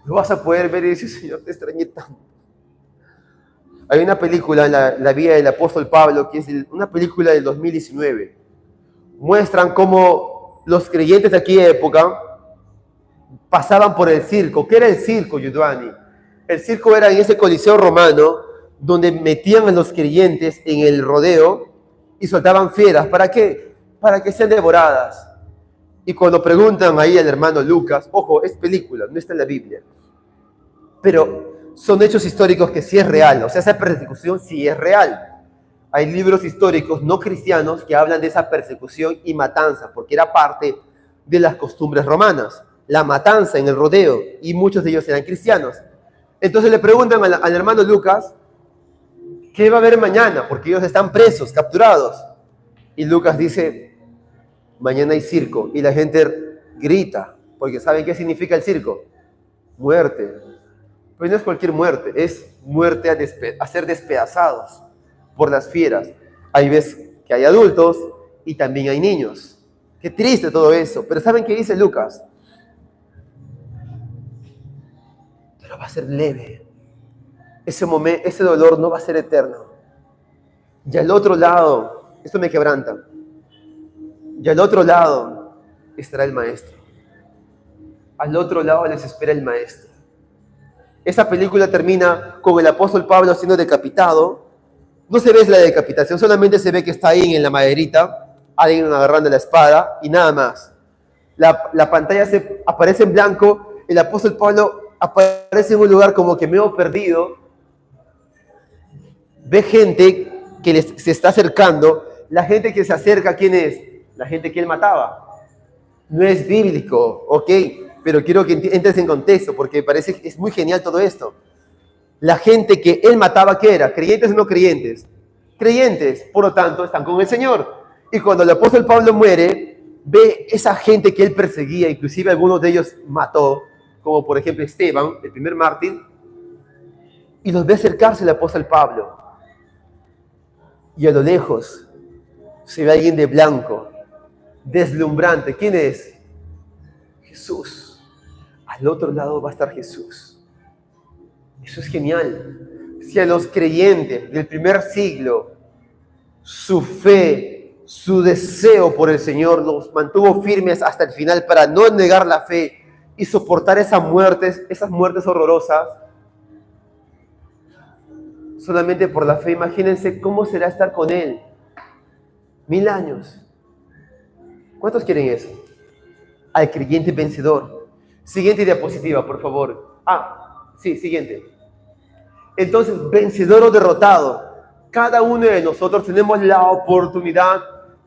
Lo vas a poder ver y decir, Señor, te extrañé tanto. Hay una película, la vida del apóstol Pablo, que es una película del 2019. Muestran cómo los creyentes de aquella época pasaban por el circo. ¿Qué era el circo, Giovanni? El circo era en ese coliseo romano donde metían a los creyentes en el rodeo y soltaban fieras. ¿Para qué? Para que sean devoradas. Y cuando preguntan ahí al hermano Lucas, ojo, es película, no está en la Biblia, pero son hechos históricos que sí es real, o sea, esa persecución sí es real. Hay libros históricos no cristianos que hablan de esa persecución y matanza, porque era parte de las costumbres romanas, la matanza en el rodeo, y muchos de ellos eran cristianos. Entonces le preguntan al hermano Lucas, ¿qué va a haber mañana? Porque ellos están presos, capturados. Y Lucas dice, mañana hay circo. Y la gente grita, porque ¿saben qué significa el circo? Muerte. Pero no es cualquier muerte, es muerte a ser despedazados por las fieras. Hay veces que hay adultos y también hay niños. Qué triste todo eso. Pero ¿saben qué dice Lucas? Pero va a ser leve. Ese dolor no va a ser eterno. Y al otro lado, esto me quebranta, y al otro lado estará el maestro. Al otro lado les espera el maestro. Esa película termina con el apóstol Pablo siendo decapitado. No se ve la decapitación, solamente se ve que está ahí en la maderita, alguien agarrando la espada y nada más. La pantalla aparece en blanco, el apóstol Pablo aparece en un lugar como que medio perdido. Ve gente que se está acercando. La gente que se acerca, ¿quién es? La gente que él mataba. No es bíblico, ¿ok? Pero quiero que entres en contexto porque me parece que es muy genial todo esto. La gente que él mataba, ¿qué era? ¿Creyentes o no creyentes? Creyentes, por lo tanto, están con el Señor. Y cuando el apóstol Pablo muere, ve esa gente que él perseguía, inclusive algunos de ellos mató, como por ejemplo Esteban, el primer mártir, y los ve acercarse el apóstol Pablo. Y a lo lejos se ve a alguien de blanco, deslumbrante. ¿Quién es? Jesús. Al otro lado va a estar Jesús. Eso es genial. Si a los creyentes del primer siglo, su fe, su deseo por el Señor los mantuvo firmes hasta el final para no negar la fe y soportar esas muertes horrorosas, solamente por la fe, imagínense cómo será estar con Él. 1000 años. ¿Cuántos quieren eso? Al creyente vencedor. Siguiente diapositiva, por favor. Sí, siguiente. Entonces, vencedor o derrotado. Cada uno de nosotros tenemos la oportunidad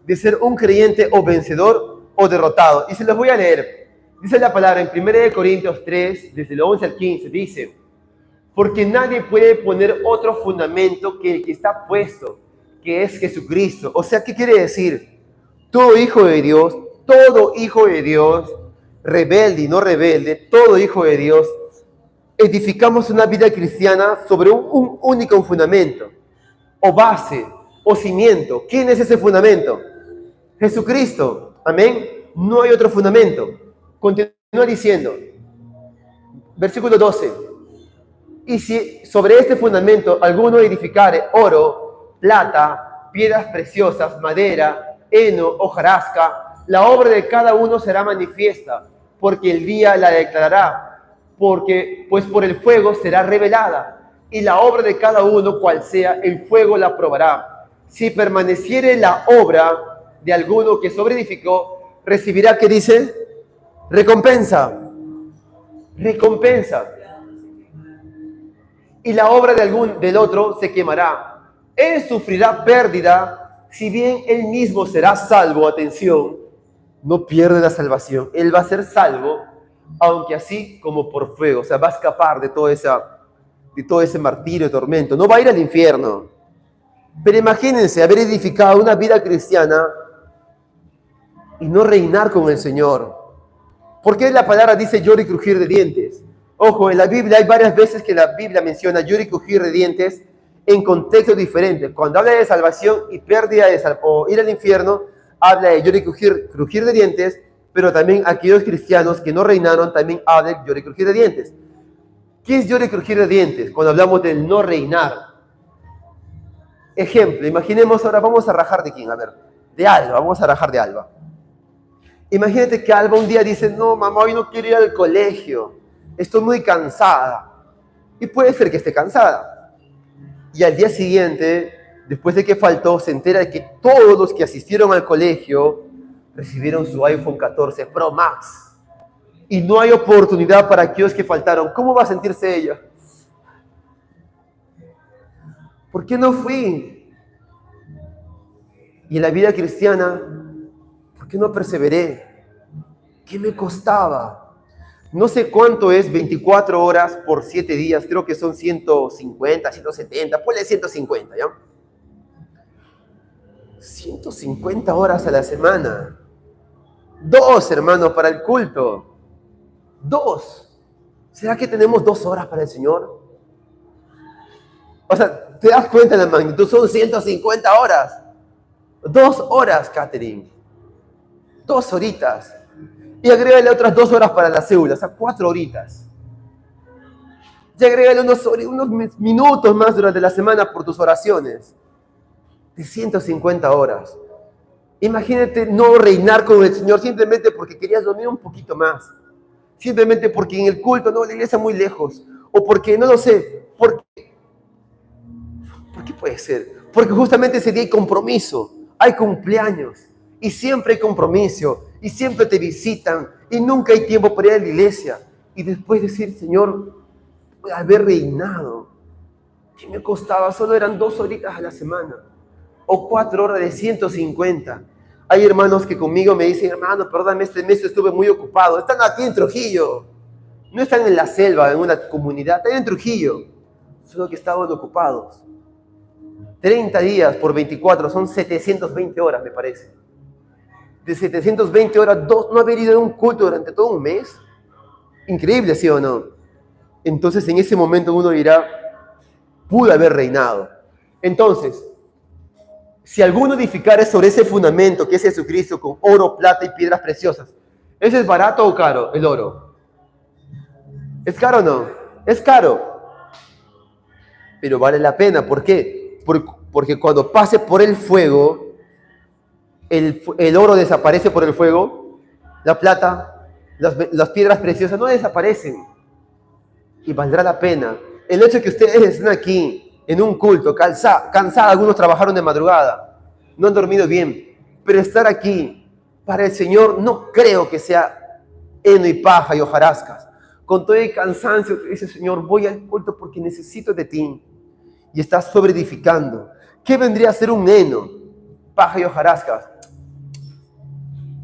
de ser un creyente o vencedor o derrotado. Y se los voy a leer. Dice la palabra en 1 Corintios 3, desde el 11 al 15, dice: porque nadie puede poner otro fundamento que el que está puesto, que es Jesucristo. O sea, ¿qué quiere decir? Todo hijo de Dios, rebelde y no rebelde, todo hijo de Dios, edificamos una vida cristiana sobre un único fundamento, o base, o cimiento. ¿Quién es ese fundamento? Jesucristo. Amén. No hay otro fundamento. Continúa diciendo, versículo 12. Y si sobre este fundamento alguno edificare oro, plata, piedras preciosas, madera, heno, hojarasca, la obra de cada uno será manifiesta, porque el día la declarará, pues por el fuego será revelada, y la obra de cada uno, cual sea, el fuego la probará. Si permaneciere la obra de alguno que sobreedificó, recibirá, ¿qué dice? Recompensa. Y la obra del otro se quemará. Él sufrirá pérdida, si bien él mismo será salvo. Atención, no pierde la salvación. Él va a ser salvo, aunque así como por fuego. O sea, va a escapar de todo ese martirio y tormento. No va a ir al infierno. Pero imagínense haber edificado una vida cristiana y no reinar con el Señor. ¿Por qué la palabra dice lloro y crujir de dientes? Ojo, en la Biblia hay varias veces que la Biblia menciona lloro y crujir de dientes en contextos diferentes. Cuando habla de salvación y pérdida o ir al infierno, habla de lloro y crujir de dientes, pero también aquellos cristianos que no reinaron también hablan de lloro y crujir de dientes. ¿Qué es lloro y crujir de dientes? Cuando hablamos del no reinar. Ejemplo, imaginemos ahora, vamos a rajar de quién, a ver, de Alba, vamos a rajar de Alba. Imagínate que Alba un día dice, no, mamá, hoy no quiero ir al colegio, estoy muy cansada. Y puede ser que esté cansada. Y al día siguiente, después de que faltó, se entera de que todos los que asistieron al colegio recibieron su iPhone 14 Pro Max. Y no hay oportunidad para aquellos que faltaron. ¿Cómo va a sentirse ella? ¿Por qué no fui? Y en la vida cristiana, ¿por qué no perseveré? ¿Qué me costaba? No sé cuánto es 24 horas por 7 días, creo que son 150, 170, ponle 150, ¿ya? 150 horas a la semana. 2, hermanos, para el culto. 2. ¿Será que tenemos 2 horas para el Señor? O sea, ¿te das cuenta de la magnitud? Son 150 horas. 2 horas, Catherine. 2 horitas. Y agrégale otras 2 horas para la célula, o sea, 4 horitas. Y agrégale unos minutos más durante la semana por tus oraciones. De 150 horas. Imagínate no reinar con el Señor simplemente porque querías dormir un poquito más. Simplemente porque en el culto, no, la iglesia muy lejos. O porque, no lo sé, ¿por qué puede ser? Porque justamente ese día hay compromiso, hay cumpleaños, y siempre hay compromiso, y siempre te visitan, y nunca hay tiempo para ir a la iglesia. Y después decir, Señor, pude haber reinado. ¿Qué me costaba? Solo eran 2 horitas a la semana, o 4 horas de 150. Hay hermanos que conmigo me dicen, hermano, perdóname, este mes estuve muy ocupado. Están aquí en Trujillo. No están en la selva, en una comunidad, están en Trujillo. Solo que estaban ocupados. 30 días por 24 son 720 horas, me parece. De 720 horas, no haber ido a un culto durante todo un mes. Increíble, ¿sí o no? Entonces, en ese momento uno dirá, pude haber reinado. Entonces, si alguno edificare sobre ese fundamento que es Jesucristo con oro, plata y piedras preciosas, ¿eso es barato o caro, el oro? ¿Es caro o no? Es caro. Pero vale la pena. ¿Por qué? Porque cuando pase por el fuego, el oro desaparece por el fuego, la plata, las piedras preciosas no desaparecen. Y valdrá la pena. El hecho de que ustedes estén aquí en un culto, cansados, algunos trabajaron de madrugada, no han dormido bien, pero estar aquí para el Señor no creo que sea heno y paja y hojarascas. Con todo el cansancio, te dice, Señor, voy al culto porque necesito de ti. Y estás sobreedificando. ¿Qué vendría a ser un heno? Paja y hojarascas.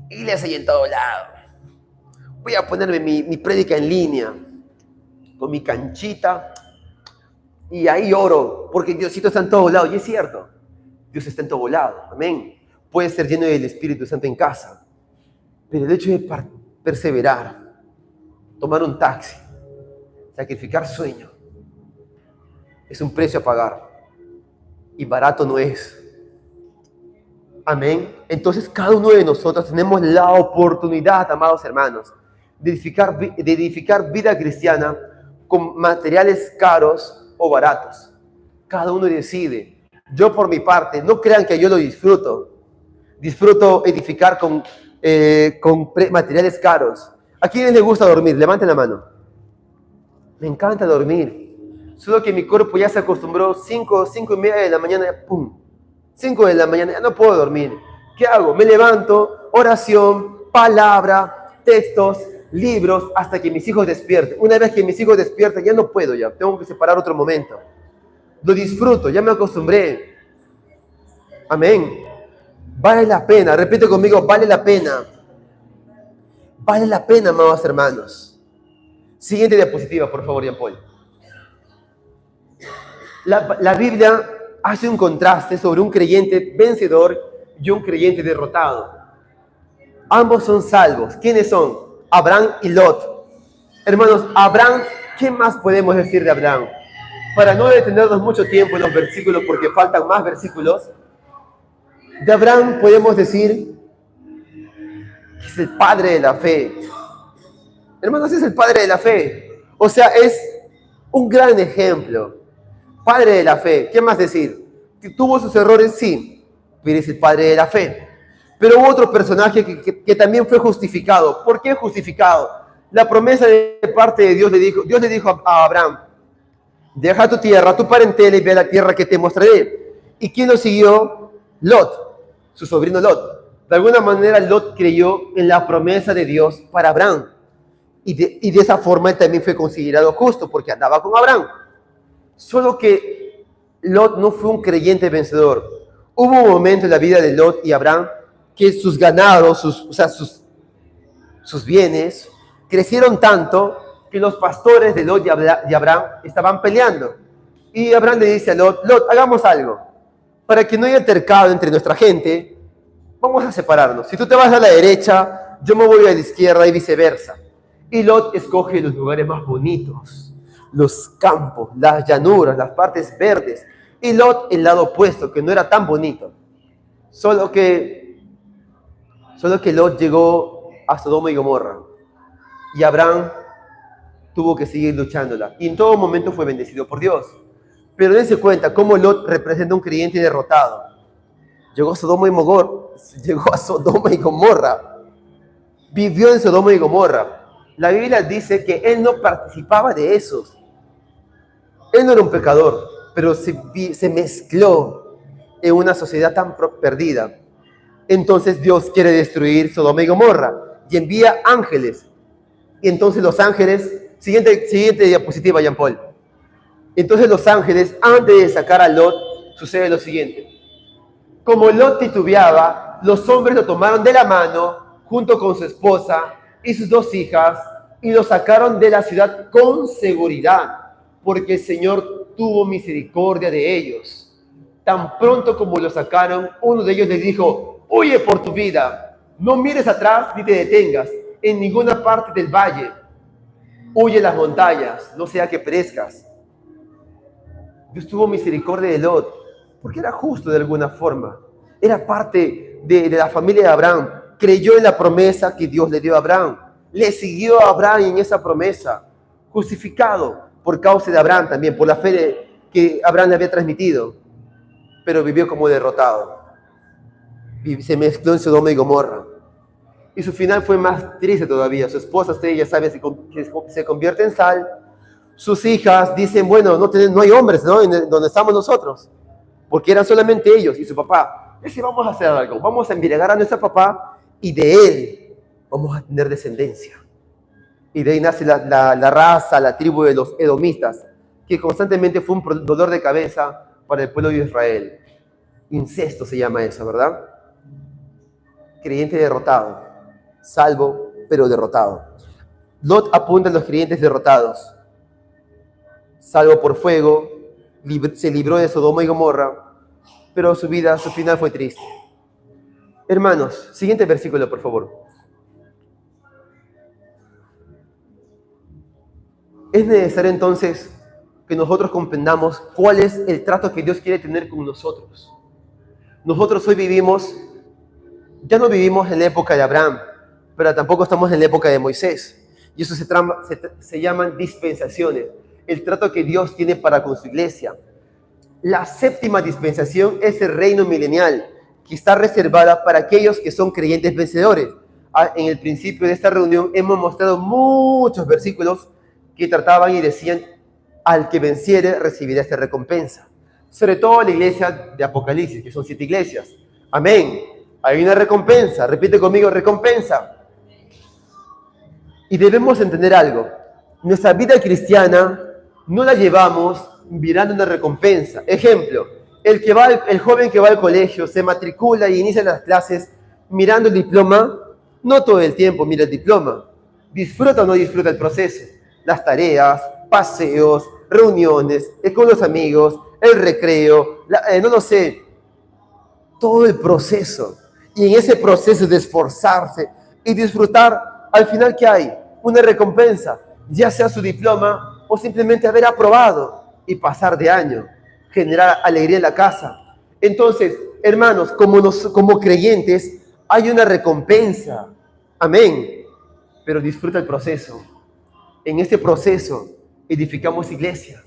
Iglesias ahí en todo lado. Voy a ponerme mi prédica en línea, con mi canchita, y ahí oro, porque Diosito está en todo lado. Y es cierto, Dios está en todo lado. Amén. Puede ser lleno del Espíritu Santo en casa, pero el hecho de perseverar, tomar un taxi, sacrificar sueño, es un precio a pagar. Y barato no es. Amén. Entonces cada uno de nosotros tenemos la oportunidad, amados hermanos, de edificar vida cristiana con materiales caros o baratos. Cada uno decide. Yo por mi parte, no crean que yo lo disfruto. Disfruto edificar con materiales caros. ¿A quiénes les gusta dormir? Levanten la mano. Me encanta dormir. Solo que mi cuerpo ya se acostumbró, 5:30 de la mañana, ¡pum! 5 de la mañana, ya no puedo dormir. ¿Qué hago? Me levanto, oración, palabra, textos, libros, hasta que mis hijos despierten. Una vez que mis hijos despierten, ya no puedo ya. Tengo que separar otro momento. Lo disfruto, ya me acostumbré. Amén. Vale la pena, repite conmigo, vale la pena. Vale la pena, amados hermanos. Siguiente diapositiva, por favor, Jean Paul. La Biblia hace un contraste sobre un creyente vencedor y un creyente derrotado. Ambos son salvos. ¿Quiénes son? Abraham y Lot. Hermanos, Abraham, ¿qué más podemos decir de Abraham? Para no detenernos mucho tiempo en los versículos, porque faltan más versículos, de Abraham podemos decir que es el padre de la fe. Hermanos, es el padre de la fe. O sea, es un gran ejemplo. Padre de la fe. ¿Qué más decir? ¿Que tuvo sus errores? Sí, pero es el padre de la fe. Pero hubo otro personaje que también fue justificado. ¿Por qué justificado? La promesa de parte de Dios le dijo a Abraham: deja tu tierra, tu parentela y ve a la tierra que te mostraré. ¿Y quién lo siguió? Lot, su sobrino Lot. De alguna manera Lot creyó en la promesa de Dios para Abraham. Y de esa forma él también fue considerado justo porque andaba con Abraham. Solo que Lot no fue un creyente vencedor. Hubo un momento en la vida de Lot y Abraham que sus ganados, sus bienes, crecieron tanto que los pastores de Lot y Abraham estaban peleando. Y Abraham le dice a Lot: Lot, hagamos algo. Para que no haya altercado entre nuestra gente, vamos a separarnos. Si tú te vas a la derecha, yo me voy a la izquierda y viceversa. Y Lot escoge los lugares más bonitos, los campos, las llanuras, las partes verdes. Y Lot el lado opuesto, que no era tan bonito. Solo que Lot llegó a Sodoma y Gomorra. Y Abraham tuvo que seguir luchándola. Y en todo momento fue bendecido por Dios. Pero dense cuenta cómo Lot representa un creyente derrotado. Llegó a Sodoma y Gomorra. Vivió en Sodoma y Gomorra. La Biblia dice que él no participaba de esos. Él no era un pecador, pero se mezcló en una sociedad tan perdida. Entonces Dios quiere destruir Sodoma y Gomorra y envía ángeles. Y entonces los ángeles, siguiente diapositiva, Jean Paul. Entonces los ángeles, antes de sacar a Lot, sucede lo siguiente. Como Lot titubeaba, los hombres lo tomaron de la mano junto con su esposa y sus 2 hijas y lo sacaron de la ciudad con seguridad, porque el Señor tuvo misericordia de ellos. Tan pronto como lo sacaron, uno de ellos les dijo: huye por tu vida, no mires atrás ni te detengas en ninguna parte del valle. Huye las montañas, no sea que perezcas. Dios tuvo misericordia de Lot, porque era justo de alguna forma. Era parte de la familia de Abraham. Creyó en la promesa que Dios le dio a Abraham. Le siguió a Abraham en esa promesa. Justificado por causa de Abraham también, por la fe que Abraham le había transmitido. Pero vivió como derrotado. Se mezcló en Sodoma y Gomorra. Y su final fue más triste todavía. Su esposa, usted ya sabe, se convierte en sal. Sus hijas dicen: bueno, no hay hombres, ¿no?, donde estamos nosotros. Porque eran solamente ellos y su papá. Dice: vamos a hacer algo. Vamos a embriagar a nuestro papá y de él vamos a tener descendencia. Y de ahí nace la raza, la tribu de los edomitas, que constantemente fue un dolor de cabeza para el pueblo de Israel. Incesto se llama eso, ¿verdad? Creyente derrotado, salvo pero derrotado. Lot apunta a los creyentes derrotados. Salvo por fuego, se libró de Sodoma y Gomorra, pero su final fue triste. Hermanos, siguiente versículo, por favor. Es necesario entonces que nosotros comprendamos cuál es el trato que Dios quiere tener con nosotros. Nosotros hoy ya no vivimos en la época de Abraham, pero tampoco estamos en la época de Moisés. Y eso se llaman dispensaciones, el trato que Dios tiene para con su iglesia. La 7ª dispensación es el reino milenial, que está reservada para aquellos que son creyentes vencedores. En el principio de esta reunión hemos mostrado muchos versículos que trataban y decían: al que venciere recibirá esta recompensa. Sobre todo la iglesia de Apocalipsis, que son 7 iglesias. Amén. Hay una recompensa. Repite conmigo: recompensa. Y debemos entender algo. Nuestra vida cristiana no la llevamos mirando una recompensa. Ejemplo, el joven que va al colegio, se matricula y inicia las clases mirando el diploma. No todo el tiempo mira el diploma. ¿Disfruta o no disfruta el proceso? Las tareas, paseos, reuniones, con los amigos, el recreo, no lo sé, todo el proceso. Y en ese proceso de esforzarse, y disfrutar al final que hay una recompensa, ya sea su diploma o simplemente haber aprobado y pasar de año, generar alegría en la casa. Entonces, hermanos, como creyentes, hay una recompensa. Amén. Pero disfruta el proceso. En este proceso edificamos iglesia,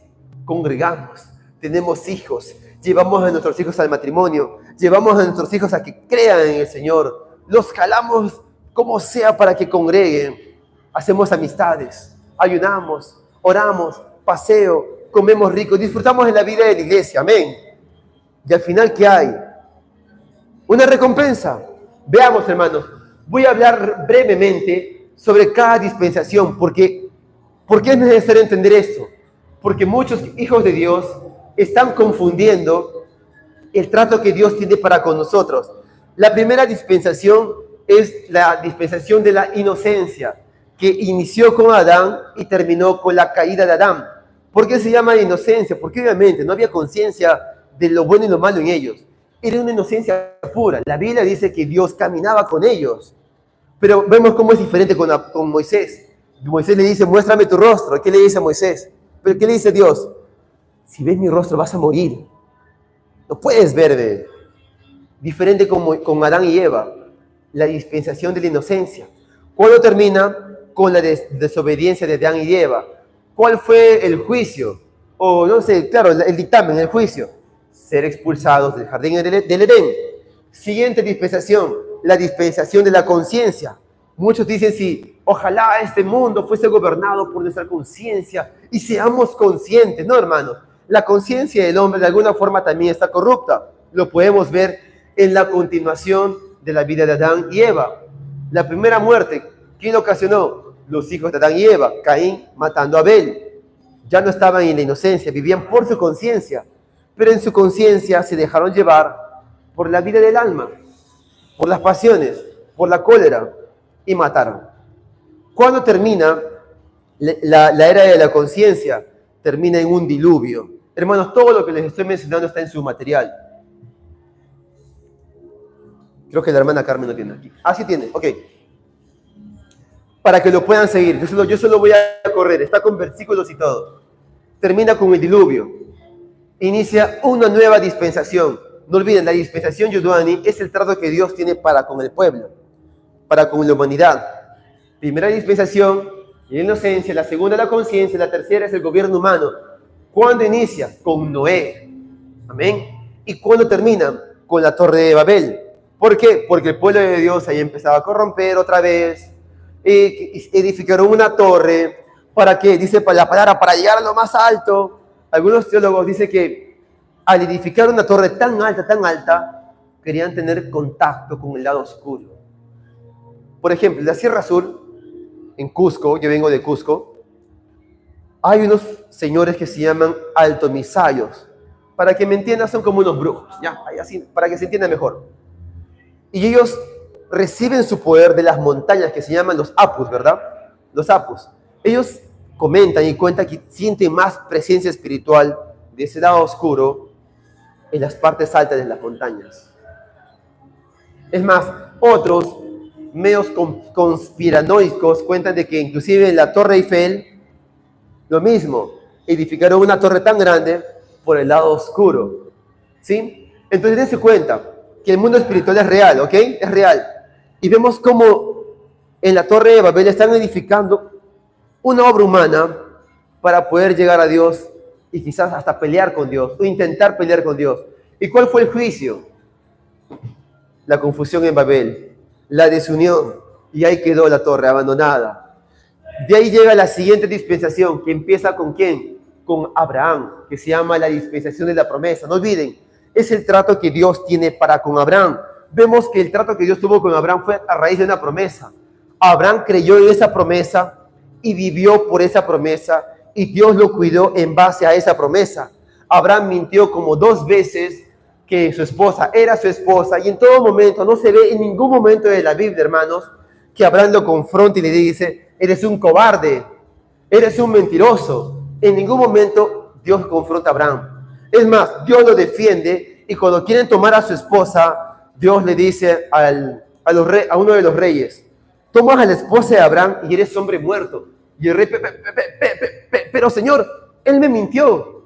congregamos, tenemos hijos, llevamos a nuestros hijos al matrimonio, llevamos a nuestros hijos a que crean en el Señor, los jalamos como sea para que congreguen, hacemos amistades, ayunamos, oramos, paseo, comemos rico, disfrutamos de la vida de la iglesia, amén. Y al final, ¿qué hay? Una recompensa. Veamos, hermanos, voy a hablar brevemente sobre cada dispensación, porque ¿por qué es necesario entender esto? Porque muchos hijos de Dios están confundiendo el trato que Dios tiene para con nosotros. La primera dispensación es la dispensación de la inocencia, que inició con Adán y terminó con la caída de Adán. ¿Por qué se llama inocencia? Porque obviamente no había conciencia de lo bueno y lo malo en ellos. Era una inocencia pura. La Biblia dice que Dios caminaba con ellos. Pero vemos cómo es diferente con Moisés. Moisés le dice, muéstrame tu rostro. ¿Qué le dice a Moisés? ¿Pero qué le dice Dios? Si ves mi rostro vas a morir. No puedes verme. Diferente con Adán y Eva. La dispensación de la inocencia. ¿Cuándo termina? Con la desobediencia de Adán y Eva. ¿Cuál fue el juicio? O no sé, claro, el dictamen, el juicio. Ser expulsados del jardín del Edén. Siguiente dispensación, la dispensación de la conciencia. Muchos dicen, sí, ojalá este mundo fuese gobernado por nuestra conciencia y seamos conscientes. No, hermanos, la conciencia del hombre de alguna forma también está corrupta. Lo podemos ver en la continuación de la vida de Adán y Eva. La primera muerte, ¿quién ocasionó? Los hijos de Adán y Eva, Caín matando a Abel. Ya no estaban en la inocencia, vivían por su conciencia, pero en su conciencia se dejaron llevar por la vida del alma, por las pasiones, por la cólera, y mataron. ¿Cuándo termina la era de la conciencia? Termina en un diluvio. Hermanos, todo lo que les estoy mencionando está en su material. Creo que la hermana Carmen no tiene aquí. Ah, sí tiene, ok. Para que lo puedan seguir. Yo solo voy a correr. Está con versículos y todo. Termina con el diluvio. Inicia una nueva dispensación. No olviden, la dispensación Yuduani es el trato que Dios tiene para con el pueblo, para con la humanidad. Primera dispensación, la inocencia. La segunda, la conciencia. La tercera es el gobierno humano. ¿Cuándo inicia? Con Noé. Amén. ¿Y cuándo termina? Con la torre de Babel. ¿Por qué? Porque el pueblo de Dios ahí empezaba a corromper otra vez. Edificaron una torre. ¿Para qué? Dice la palabra, para llegar a lo más alto. Algunos teólogos dicen que al edificar una torre tan alta, querían tener contacto con el lado oscuro. Por ejemplo, en la Sierra Sur, en Cusco, yo vengo de Cusco, hay unos señores que se llaman altomisayos. Para que me entiendan, son como unos brujos, ¿ya? Así, para que se entienda mejor. Y ellos reciben su poder de las montañas que se llaman los apus, ¿verdad? Los apus. Ellos comentan y cuentan que sienten más presencia espiritual de ese lado oscuro en las partes altas de las montañas. Es más, otros medios conspiranoicos cuentan de que inclusive en la Torre Eiffel, lo mismo, edificaron una torre tan grande por el lado oscuro, ¿sí? Entonces dense cuenta que el mundo espiritual es real, ¿ok? Es real. Y vemos cómo en la Torre de Babel están edificando una obra humana para poder llegar a Dios y quizás hasta pelear con Dios o intentar pelear con Dios. ¿Y cuál fue el juicio? La confusión en Babel, la desunión, y ahí quedó la torre abandonada. De ahí llega la siguiente dispensación, que empieza ¿con quién? Con Abraham, que se llama la dispensación de la promesa. No olviden, es el trato que Dios tiene para con Abraham. Vemos que el trato que Dios tuvo con Abraham fue a raíz de una promesa. Abraham creyó en esa promesa y vivió por esa promesa, y Dios lo cuidó en base a esa promesa. Abraham mintió como 2 veces que su esposa era su esposa, y en todo momento, no se ve en ningún momento de la Biblia, hermanos, que Abraham lo confronte y le dice, eres un cobarde, eres un mentiroso. En ningún momento Dios confronta a Abraham. Es más, Dios lo defiende, y cuando quieren tomar a su esposa, Dios le dice a uno de los reyes, tomas a la esposa de Abraham y eres hombre muerto. Y el rey, pero Señor, él me mintió.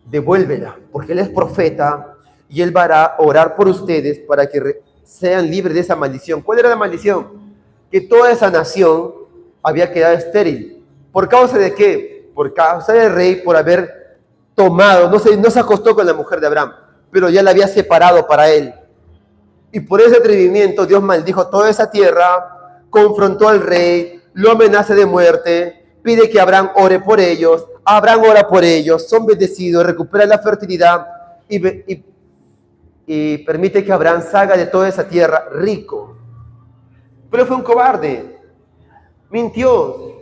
Devuélvela, porque él es profeta y él va a orar por ustedes para que sean libres de esa maldición. ¿Cuál era la maldición? Que toda esa nación había quedado estéril. ¿Por causa de qué? Por causa del rey, por haber tomado, no se acostó con la mujer de Abraham, pero ya la había separado para él. Y por ese atrevimiento Dios maldijo toda esa tierra, confrontó al rey, lo amenaza de muerte, pide que Abraham ore por ellos, Abraham ora por ellos, son bendecidos, recupera la fertilidad y permite que Abraham salga de toda esa tierra rico. Pero fue un cobarde, mintió.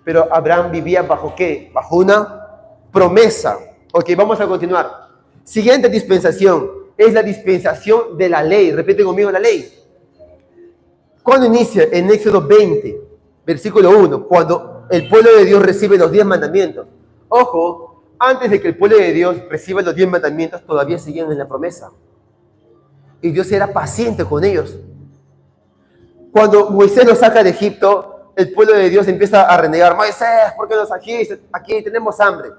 Pero Abraham vivía ¿bajo qué? Bajo una promesa. Ok, vamos a continuar. Siguiente dispensación es la dispensación de la ley. Repite conmigo la ley. ¿Cuándo inicia? En Éxodo 20, versículo 1, cuando el pueblo de Dios recibe los 10 mandamientos. Ojo, antes de que el pueblo de Dios reciba los 10 mandamientos, todavía seguían en la promesa. Y Dios era paciente con ellos. Cuando Moisés los saca de Egipto, el pueblo de Dios empieza a renegar. Moisés, ¿por qué nos trajiste aquí? Tenemos hambre.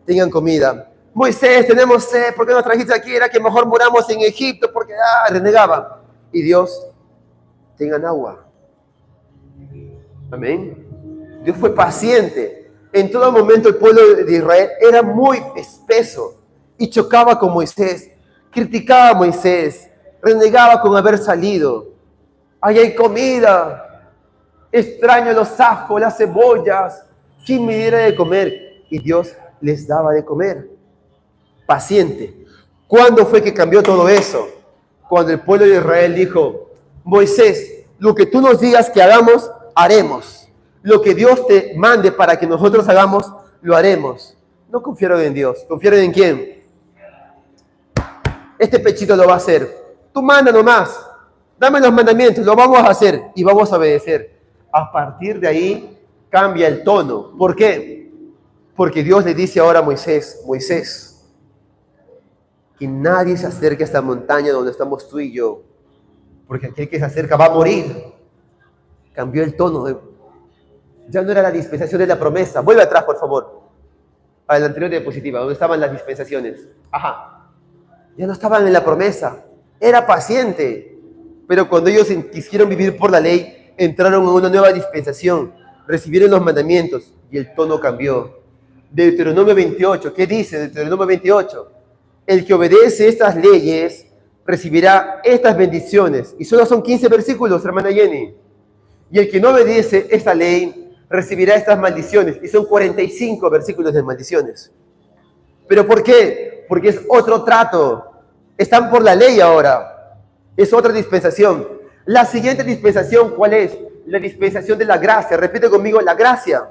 Tengan comida. Moisés, tenemos sed. ¿Por qué nos trajiste aquí? Era que mejor muramos en Egipto porque renegaban. Y Dios, tengan agua. Amén. Dios fue paciente. En todo momento el pueblo de Israel era muy espeso y chocaba con Moisés, criticaba a Moisés, renegaba con haber salido. Ahí hay comida, extraño los ajos, las cebollas, ¿quién me diera de comer? Y Dios les daba de comer. Paciente. ¿Cuándo fue que cambió todo eso? Cuando el pueblo de Israel dijo, Moisés, lo que tú nos digas que hagamos, haremos. Lo que Dios te mande para que nosotros hagamos, lo haremos. No confiaron en Dios. ¿Confiaron en quién? Este pechito lo va a hacer. Tú manda nomás. Dame los mandamientos, lo vamos a hacer y vamos a obedecer. A partir de ahí cambia el tono. ¿Por qué? Porque Dios le dice ahora a Moisés, Moisés, que nadie se acerque a esta montaña donde estamos tú y yo, porque aquel que se acerca va a morir. Cambió el tono. Ya no era la dispensación de la promesa. Vuelve atrás, por favor. A la anterior diapositiva, donde estaban las dispensaciones. Ajá. Ya no estaban en la promesa. Era paciente. Pero cuando ellos quisieron vivir por la ley, entraron en una nueva dispensación. Recibieron los mandamientos y el tono cambió. Deuteronomio 28. ¿Qué dice Deuteronomio 28? El que obedece estas leyes recibirá estas bendiciones. Y solo son 15 versículos, hermana Jenny. Y el que no obedece esta ley recibirá estas maldiciones. Y son 45 versículos de maldiciones. ¿Pero por qué? Porque es otro trato. Están por la ley ahora. Es otra dispensación. La siguiente dispensación, ¿cuál es? La dispensación de la gracia. Repite conmigo, la gracia.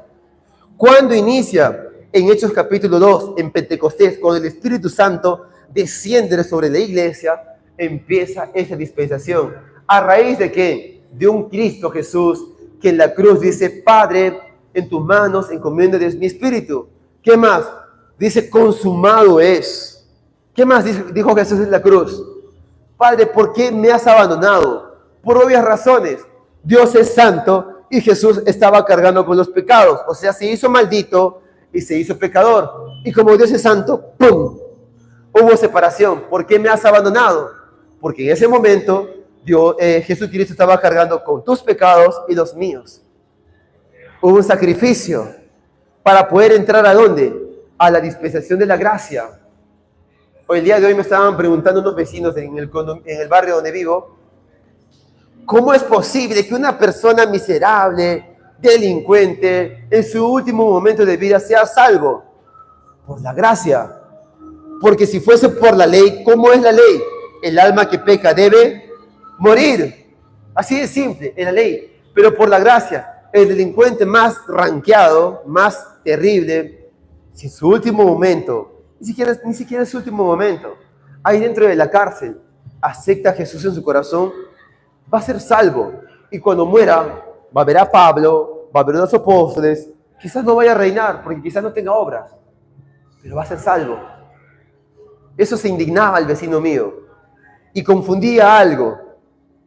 ¿Cuándo inicia? En Hechos capítulo 2, en Pentecostés, cuando el Espíritu Santo desciende sobre la iglesia, empieza esa dispensación. ¿A raíz de qué? De un Cristo Jesús que en la cruz dice, Padre, en tus manos encomiendo mi espíritu. ¿Qué más? Dice, consumado es. ¿Qué más dijo Jesús en la cruz? Padre, ¿por qué me has abandonado? Por obvias razones. Dios es santo y Jesús estaba cargando con los pecados. O sea, se hizo maldito y se hizo pecador. Y como Dios es santo, ¡pum! Hubo separación. ¿Por qué me has abandonado? Porque en ese momento Jesucristo estaba cargando con tus pecados y los míos. Hubo un sacrificio para poder entrar ¿a dónde? A la dispensación de la gracia. Hoy, el día de hoy me estaban preguntando unos vecinos en el barrio donde vivo, ¿cómo es posible que una persona miserable, delincuente, en su último momento de vida sea salvo? Por la gracia. Porque si fuese por la ley, ¿cómo es la ley? El alma que peca debe morir. Así de simple, en la ley. Pero por la gracia, el delincuente más ranqueado, más terrible, si en su último momento, ni siquiera en su último momento, ahí dentro de la cárcel, acepta a Jesús en su corazón, va a ser salvo. Y cuando muera, va a ver a Pablo, va a ver a los apóstoles, quizás no vaya a reinar, porque quizás no tenga obras, pero va a ser salvo. Eso se indignaba al vecino mío y confundía algo.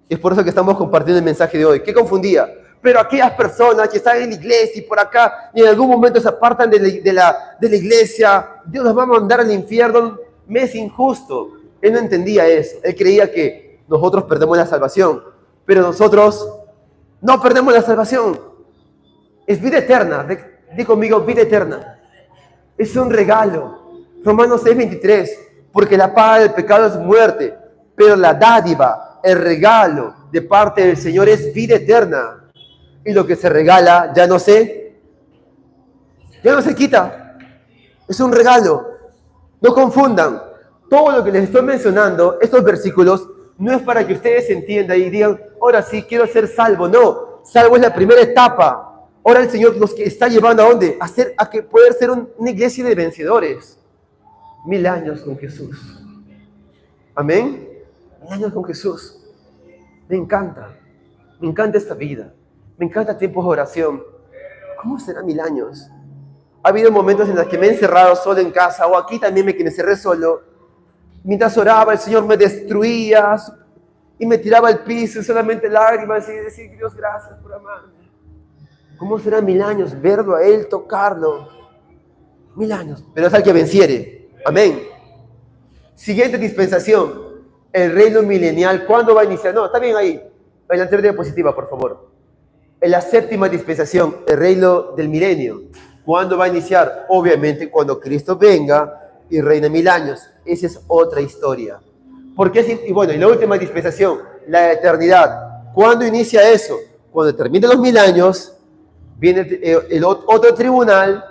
Es por eso que estamos compartiendo el mensaje de hoy. ¿Qué confundía? Pero aquellas personas que están en la iglesia y por acá y en algún momento se apartan de la iglesia, Dios los va a mandar al infierno. Me es injusto. Él no entendía eso. Él creía que nosotros perdemos la salvación, pero nosotros no perdemos la salvación. Es vida eterna. Di conmigo, vida eterna. Es un regalo. Romanos 6:23. Porque la paga del pecado es muerte, pero la dádiva, el regalo de parte del Señor es vida eterna. Y lo que se regala ya no se quita. Es un regalo. No confundan. Todo lo que les estoy mencionando, estos versículos, no es para que ustedes entiendan y digan, ahora sí, quiero ser salvo. No, salvo es la primera etapa. Ahora el Señor nos está llevando ¿a dónde? A que poder ser una iglesia de vencedores. 1000 años con Jesús. Amén. 1000 años con Jesús. Me encanta esta vida. Me encanta tiempos de oración. ¿Cómo será 1000 años? Ha habido momentos en los que me he encerrado solo en casa, o aquí también me encerré solo. Mientras oraba, el Señor me destruía y me tiraba al piso, y solamente lágrimas, y decir, Dios, gracias por amarme. ¿Cómo será 1000 años? Verlo a Él, tocarlo. 1000 años. Pero es al que venciere. Amén. Siguiente dispensación. El reino milenial. ¿Cuándo va a iniciar? No, está bien ahí. En la anterior diapositiva, por favor. En la séptima dispensación, el reino del milenio. ¿Cuándo va a iniciar? Obviamente cuando Cristo venga y reine 1000 años. Esa es otra historia. Y bueno, y la última dispensación, la eternidad. ¿Cuándo inicia eso? Cuando terminen los 1000 años, viene el otro tribunal,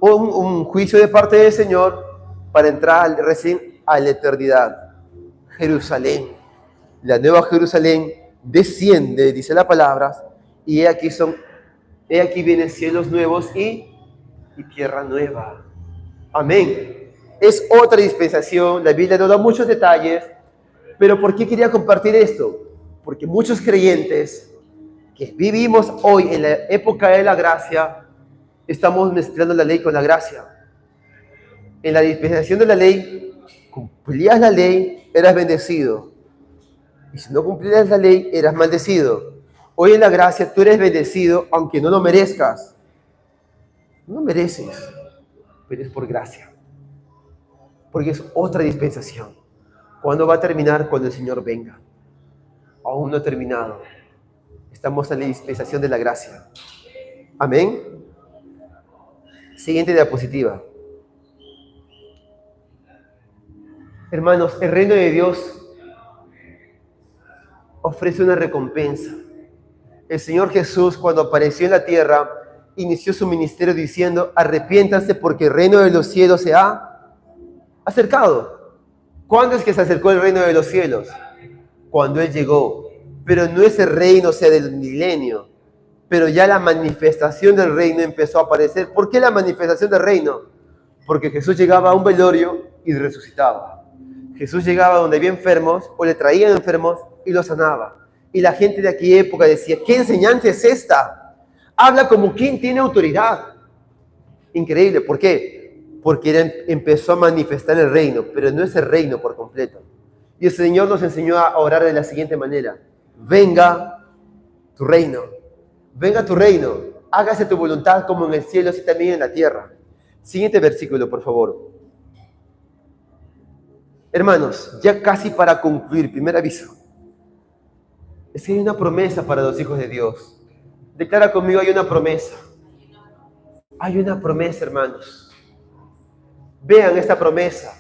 un juicio de parte del Señor para entrar recién a la eternidad. Jerusalén, la nueva Jerusalén desciende, dice la palabra, y he aquí vienen cielos nuevos y tierra nueva. Amén. Es otra dispensación, la Biblia nos da muchos detalles, pero ¿por qué quería compartir esto? Porque muchos creyentes que vivimos hoy en la época de la gracia, estamos mezclando la ley con la gracia. En la dispensación de la ley, cumplías la ley, eras bendecido. Y si no cumplías la ley, eras maldecido. Hoy en la gracia tú eres bendecido, aunque no lo merezcas. No mereces, pero es por gracia. Porque es otra dispensación. ¿Cuándo va a terminar? Cuando el Señor venga. Aún no ha terminado. Estamos en la dispensación de la gracia. Amén. Siguiente diapositiva. Hermanos, el reino de Dios ofrece una recompensa. El Señor Jesús, cuando apareció en la tierra, inició su ministerio diciendo, arrepiéntanse porque el reino de los cielos se ha acercado. ¿Cuándo es que se acercó el reino de los cielos? Cuando Él llegó. Pero no ese reino sea del milenio. Pero ya la manifestación del reino empezó a aparecer. ¿Por qué la manifestación del reino? Porque Jesús llegaba a un velorio y resucitaba. Jesús llegaba donde había enfermos o le traían enfermos y los sanaba. Y la gente de aquella época decía, ¿qué enseñanza es esta? Habla como quien tiene autoridad. Increíble. ¿Por qué? Porque Él empezó a manifestar el reino, pero no es el reino por completo. Y el Señor nos enseñó a orar de la siguiente manera. Venga tu reino. Venga tu reino. Hágase tu voluntad como en el cielo, así también en la tierra. Siguiente versículo, por favor. Hermanos, ya casi para concluir, primer aviso. Es que hay una promesa para los hijos de Dios. Declara conmigo, hay una promesa. Hay una promesa, hermanos. Vean esta promesa.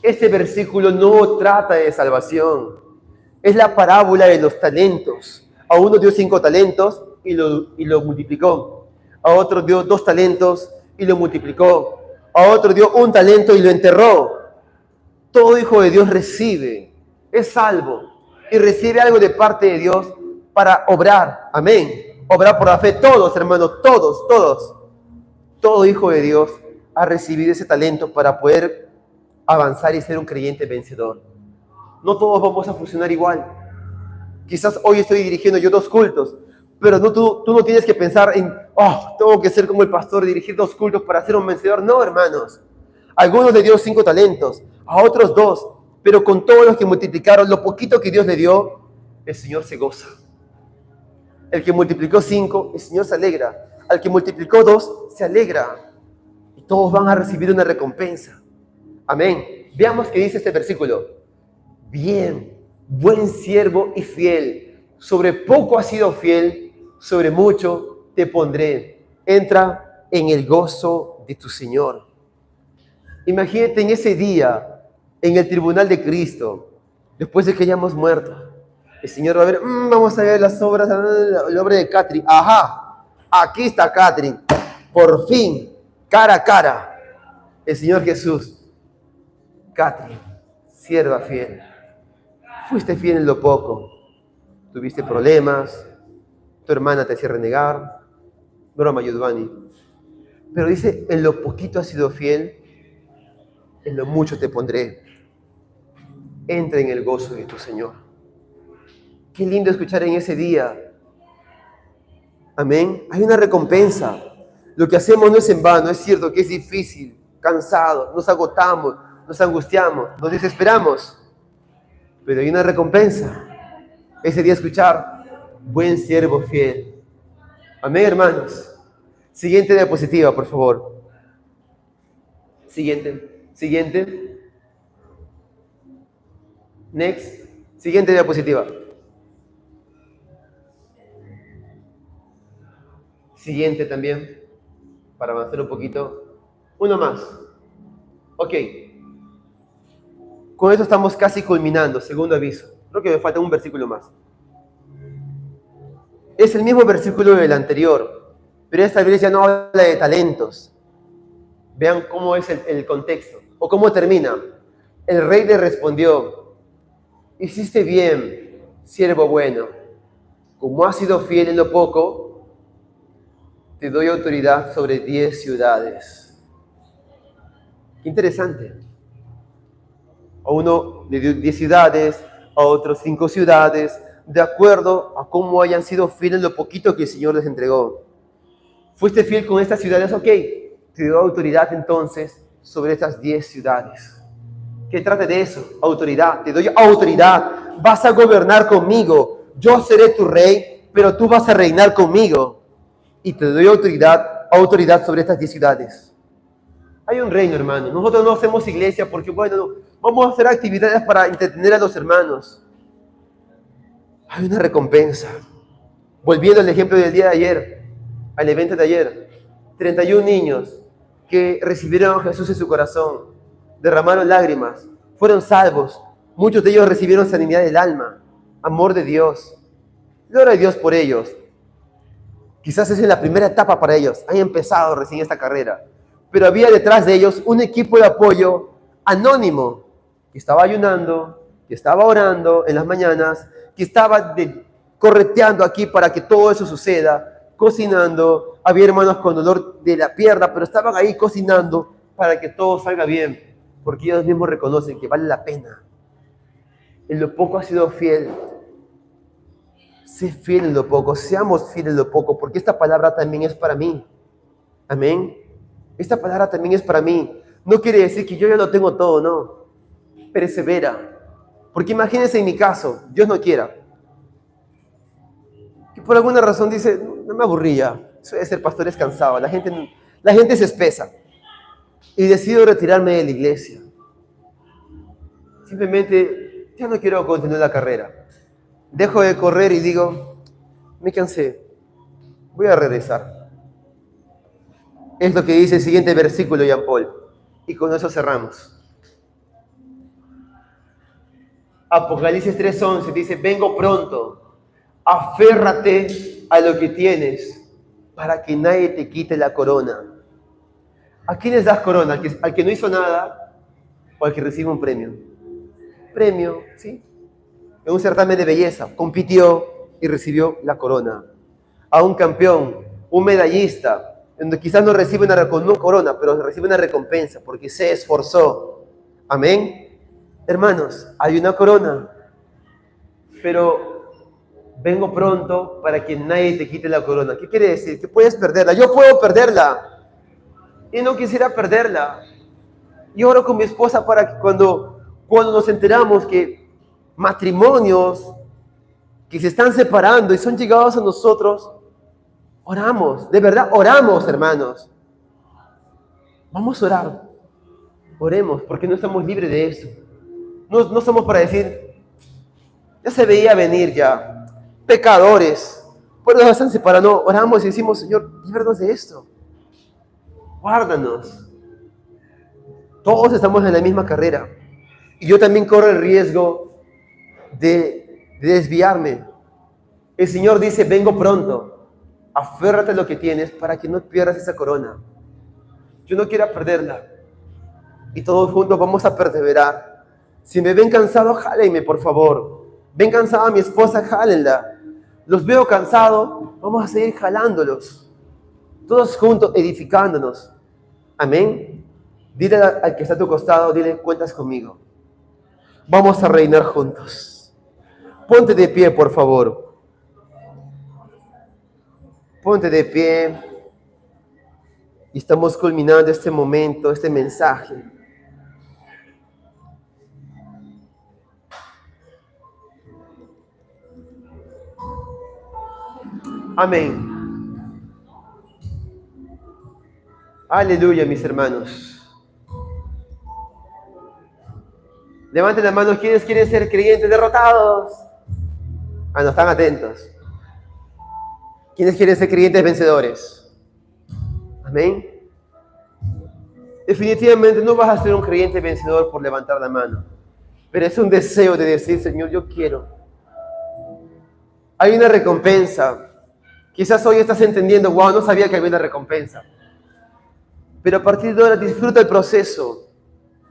Este versículo no trata de salvación. Es la parábola de los talentos. A uno dio 5 talentos y lo multiplicó. A otro dio 2 talentos y lo multiplicó. A otro dio 1 talento y lo enterró. Todo hijo de Dios recibe, es salvo y recibe algo de parte de Dios para obrar. Amén. Obrar por la fe. Todos, hermanos, todos. Todo hijo de Dios ha recibido ese talento para poder avanzar y ser un creyente vencedor. No todos vamos a funcionar igual. Quizás hoy estoy dirigiendo yo 2 cultos, pero tú no tienes que pensar en, tengo que ser como el pastor, dirigir 2 cultos para ser un vencedor. No, hermanos. Algunos le dio 5 talentos, a otros 2, pero con todos los que multiplicaron lo poquito que Dios le dio, el Señor se goza. El que multiplicó 5, el Señor se alegra. Al que multiplicó 2, se alegra. Y todos van a recibir una recompensa. Amén. Veamos qué dice este versículo. Bien, buen siervo y fiel. Sobre poco has sido fiel, sobre mucho te pondré. Entra en el gozo de tu Señor. Imagínate en ese día, en el tribunal de Cristo, después de que hayamos muerto. El Señor va a ver, vamos a ver las obras, la obra de Catherine. Ajá, aquí está Catherine. Por fin, cara a cara. El Señor Jesús. Catherine, sierva fiel. Fuiste fiel en lo poco. Tuviste problemas. Tu hermana te hacía renegar. Broma, Yudvani. Pero dice, en lo poquito has sido fiel, en lo mucho te pondré. Entra en el gozo de tu Señor. Qué lindo escuchar en ese día. Amén. Hay una recompensa. Lo que hacemos no es en vano. Es cierto que es difícil, cansado, nos agotamos, nos angustiamos, nos desesperamos. Pero hay una recompensa. Ese día escuchar, buen siervo fiel. Amén, hermanos. Siguiente diapositiva, por favor. Siguiente. Next. Siguiente diapositiva. Siguiente también, para avanzar un poquito. Uno más. Ok. Con esto estamos casi culminando, segundo aviso. Creo que me falta un versículo más. Es el mismo versículo del anterior, pero esta vez ya no habla de talentos. Vean cómo es el contexto, o cómo termina. El rey le respondió, hiciste bien, siervo bueno. Como has sido fiel en lo poco, te doy autoridad sobre 10 ciudades. Qué interesante. A uno le dio 10 ciudades, a otros 5 ciudades, de acuerdo a cómo hayan sido fieles en lo poquito que el Señor les entregó. ¿Fuiste fiel con estas ciudades? Ok. Te doy autoridad entonces sobre estas 10 ciudades. ¿Qué trata de eso? Autoridad. Te doy autoridad. Vas a gobernar conmigo. Yo seré tu rey, pero tú vas a reinar conmigo. Y te doy autoridad sobre estas 10 ciudades. Hay un reino, hermano. Nosotros no hacemos iglesia porque, bueno, vamos a hacer actividades para entretener a los hermanos. Hay una recompensa. Volviendo al ejemplo del día de ayer, al evento de ayer, 31 niños que recibieron a Jesús en su corazón, derramaron lágrimas, fueron salvos. Muchos de ellos recibieron sanidad del alma, amor de Dios. Gloria a Dios por ellos. Quizás esa es la primera etapa para ellos. Han empezado recién esta carrera. Pero había detrás de ellos un equipo de apoyo anónimo que estaba ayunando, que estaba orando en las mañanas, que estaba correteando aquí para que todo eso suceda, cocinando. Había hermanos con dolor de la pierna, pero estaban ahí cocinando para que todo salga bien, porque ellos mismos reconocen que vale la pena. En lo poco has sido fiel. Sé fiel en lo poco, seamos fieles en lo poco, porque esta palabra también es para mí. Amén. Esta palabra también es para mí. No quiere decir que yo ya lo tengo todo, no. Persevera. Porque imagínense en mi caso, Dios no quiera, que por alguna razón dice, no me aburría, eso de ser pastor es cansado, la gente se espesa. Y decido retirarme de la iglesia. Simplemente, ya no quiero continuar la carrera. Dejo de correr y digo, me cansé, voy a regresar. Es lo que dice el siguiente versículo, Jean Paul. Y con eso cerramos. Apocalipsis 3:11 dice, vengo pronto, aférrate a lo que tienes para que nadie te quite la corona. ¿A quién les das corona? ¿Al que no hizo nada o al que recibe un premio? Premio, ¿sí? En un certamen de belleza, compitió y recibió la corona. A un campeón, un medallista, donde quizás no recibe una corona, pero recibe una recompensa porque se esforzó. Amén. Hermanos, hay una corona, pero vengo pronto para que nadie te quite la corona. ¿Qué quiere decir? Que puedes perderla. Yo puedo perderla y no quisiera perderla. Y oro con mi esposa para que cuando nos enteramos que matrimonios que se están separando y son llegados a nosotros, oramos, de verdad, oramos, hermanos. Vamos a orar. Oremos, porque no estamos libres de eso. No somos para decir, ya se veía venir ya, pecadores, por eso están separando. No, oramos y decimos, Señor, líbranos de esto. Guárdanos. Todos estamos en la misma carrera. Y yo también corro el riesgo de desviarme. El Señor dice, vengo pronto. Aférrate a lo que tienes para que no pierdas esa corona. Yo no quiero perderla. Y todos juntos vamos a perseverar. Si me ven cansado, jálenme, por favor. Ven cansada a mi esposa, jálenla. Los veo cansados, vamos a seguir jalándolos. Todos juntos, edificándonos. Amén. Dile al que está a tu costado, dile, cuentas conmigo. Vamos a reinar juntos. Ponte de pie, por favor. Ponte de pie. Y estamos culminando este momento, este mensaje. Amén. Aleluya, mis hermanos. Levanten las manos, ¿quiénes quieren ser creyentes derrotados? No están atentos. ¿Quiénes quieren ser creyentes vencedores? Amén. Definitivamente no vas a ser un creyente vencedor por levantar la mano, pero es un deseo de decir, Señor, yo quiero. Hay una recompensa. Quizás hoy estás entendiendo, wow, no sabía que había una recompensa. Pero a partir de ahora disfruta el proceso.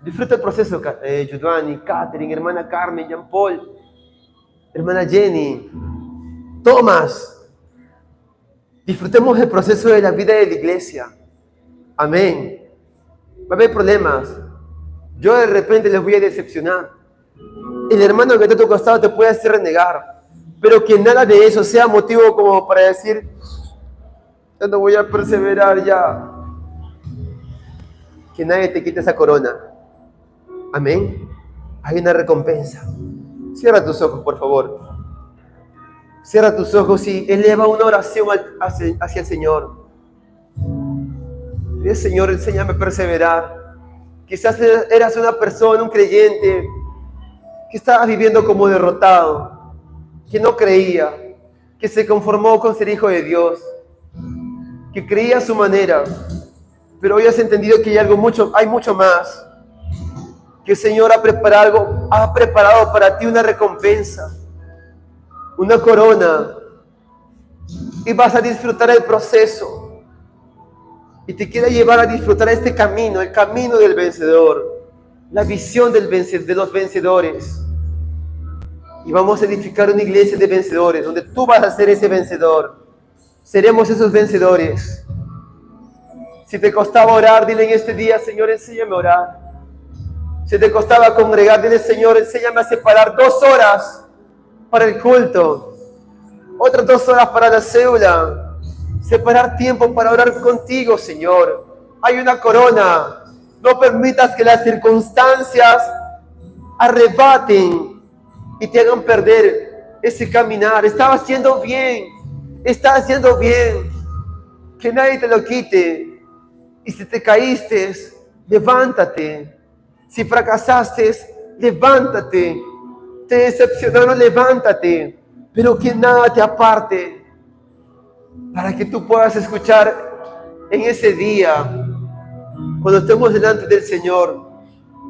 Disfruta el proceso, Giovanni, Catherine, hermana Carmen, Jean Paul, hermana Jenny, Tomás. Disfrutemos el proceso de la vida de la iglesia. Amén. Va a haber problemas. Yo de repente les voy a decepcionar. El hermano que está a tu costado te puede hacer renegar. Pero que nada de eso sea motivo como para decir, ya no voy a perseverar ya. Que nadie te quite esa corona. Amén. Hay una recompensa. Cierra tus ojos, por favor. Cierra tus ojos y eleva una oración hacia el Señor. Dile, Señor, enséñame a perseverar. Quizás eras una persona, un creyente, que estaba viviendo como derrotado, que no creía, que se conformó con ser hijo de Dios, que creía a su manera, pero hoy has entendido que hay mucho más, que el Señor ha preparado para ti una recompensa, una corona, y vas a disfrutar el proceso, y te quiere llevar a disfrutar este camino, el camino del vencedor, la visión de los vencedores. Y vamos a edificar una iglesia de vencedores, donde tú vas a ser ese vencedor. Seremos esos vencedores. Si te costaba orar, dile en este día, Señor, enséñame a orar. Si te costaba congregar, dile, Señor, enséñame a separar 2 horas para el culto, otras 2 horas para la célula. Separar tiempo para orar contigo, Señor. Hay una corona. No permitas que las circunstancias arrebaten y te hagan perder ese caminar. Estabas haciendo bien. Estás haciendo bien. Que nadie te lo quite. Y si te caíste, levántate. Si fracasaste, levántate. Te decepcionaron, levántate. Pero que nada te aparte. Para que tú puedas escuchar en ese día, cuando estemos delante del Señor,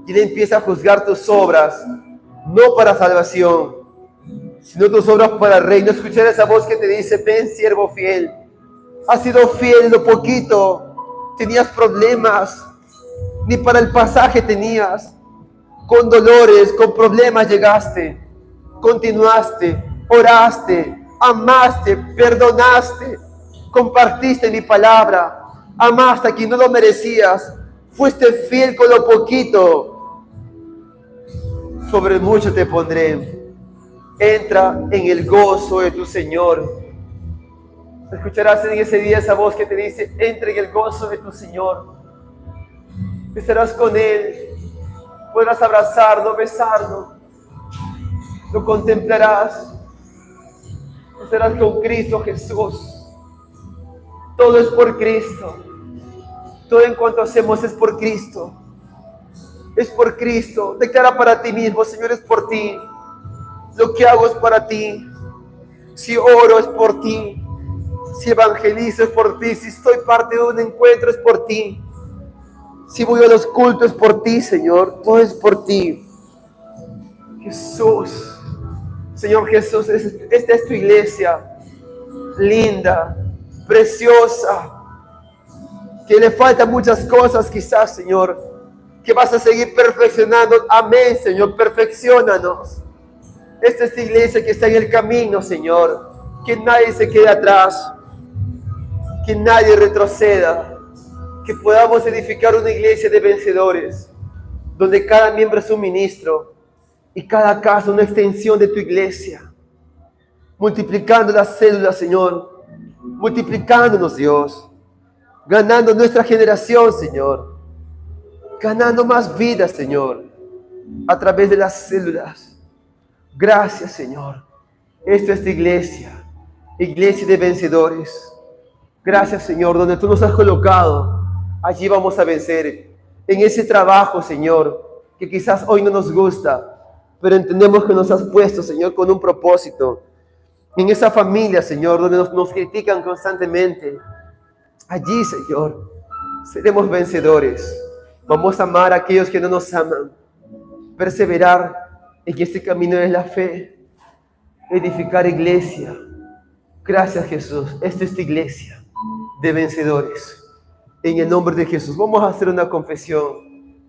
y Él empieza a juzgar tus obras, no para salvación, sino tus obras para el reino. Escuchar esa voz que te dice, ven siervo fiel, has sido fiel en lo poquito, tenías problemas, ni para el pasaje tenías, con dolores, con problemas llegaste, continuaste, oraste, amaste, perdonaste, compartiste mi palabra, amaste a quien no lo merecías, fuiste fiel con lo poquito, sobre mucho te pondré. Entra en el gozo de tu Señor. Escucharás en ese día esa voz que te dice, entra en el gozo de tu Señor. Estarás con Él, podrás abrazarlo, besarlo, lo contemplarás. estarás con Cristo Jesús. Todo es por Cristo. Todo en cuanto hacemos es por Cristo. Es por Cristo. Declara para ti mismo, Señor, es por ti. Lo que hago es para ti. Si oro es por ti. Si evangelizo es por ti. Si estoy parte de un encuentro es por ti. Si voy a los cultos es por ti, Señor. Todo es por ti. Jesús. Señor Jesús, esta es tu iglesia. Linda, preciosa. Que le faltan muchas cosas quizás, Señor. Que vas a seguir perfeccionando. Amén, Señor. Perfecciónanos. Esta es tu iglesia que está en el camino, Señor. Que nadie se quede atrás. Que nadie retroceda. Que podamos edificar una iglesia de vencedores. Donde cada miembro es un ministro. Y cada casa una extensión de tu iglesia. Multiplicando las células, Señor. Multiplicándonos, Dios. Ganando nuestra generación, Señor. Ganando más vidas, Señor. A través de las células. Gracias, Señor. Esto es tu iglesia. Iglesia de vencedores. Gracias, Señor. Donde tú nos has colocado, allí vamos a vencer. En ese trabajo, Señor, que quizás hoy no nos gusta, pero entendemos que nos has puesto, Señor, con un propósito. En esa familia, Señor, donde nos critican constantemente. Allí, Señor, seremos vencedores. Vamos a amar a aquellos que no nos aman. Perseverar en este camino es la fe. Edificar iglesia. Gracias, Jesús. Esta es tu iglesia de vencedores. En el nombre de Jesús. Vamos a hacer una confesión.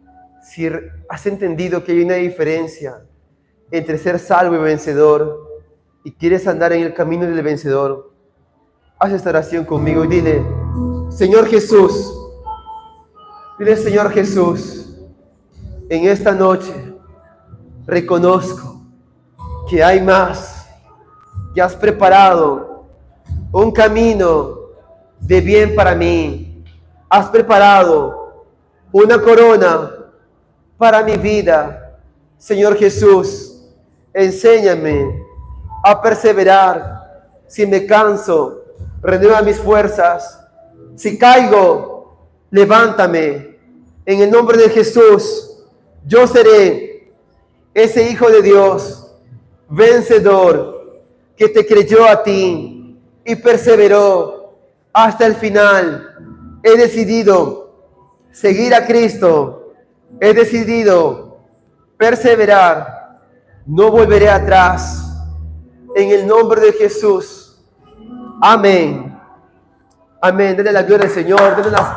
Si has entendido que hay una diferencia entre ser salvo y vencedor y quieres andar en el camino del vencedor, haz esta oración conmigo y dile: Señor Jesús, dile: Señor Jesús, en esta noche reconozco que hay más, que has preparado un camino de bien para mí, has preparado una corona para mi vida. Señor Jesús, enséñame a perseverar. Si me canso, renueva mis fuerzas. Si caigo, levántame. En el nombre de Jesús, yo seré ese hijo de Dios, vencedor, que te creyó a ti y perseveró hasta el final. He decidido seguir a Cristo. He decidido perseverar. No volveré atrás. En el nombre de Jesús. Amén. Amén. Denle la gloria al Señor. Denle las palmas.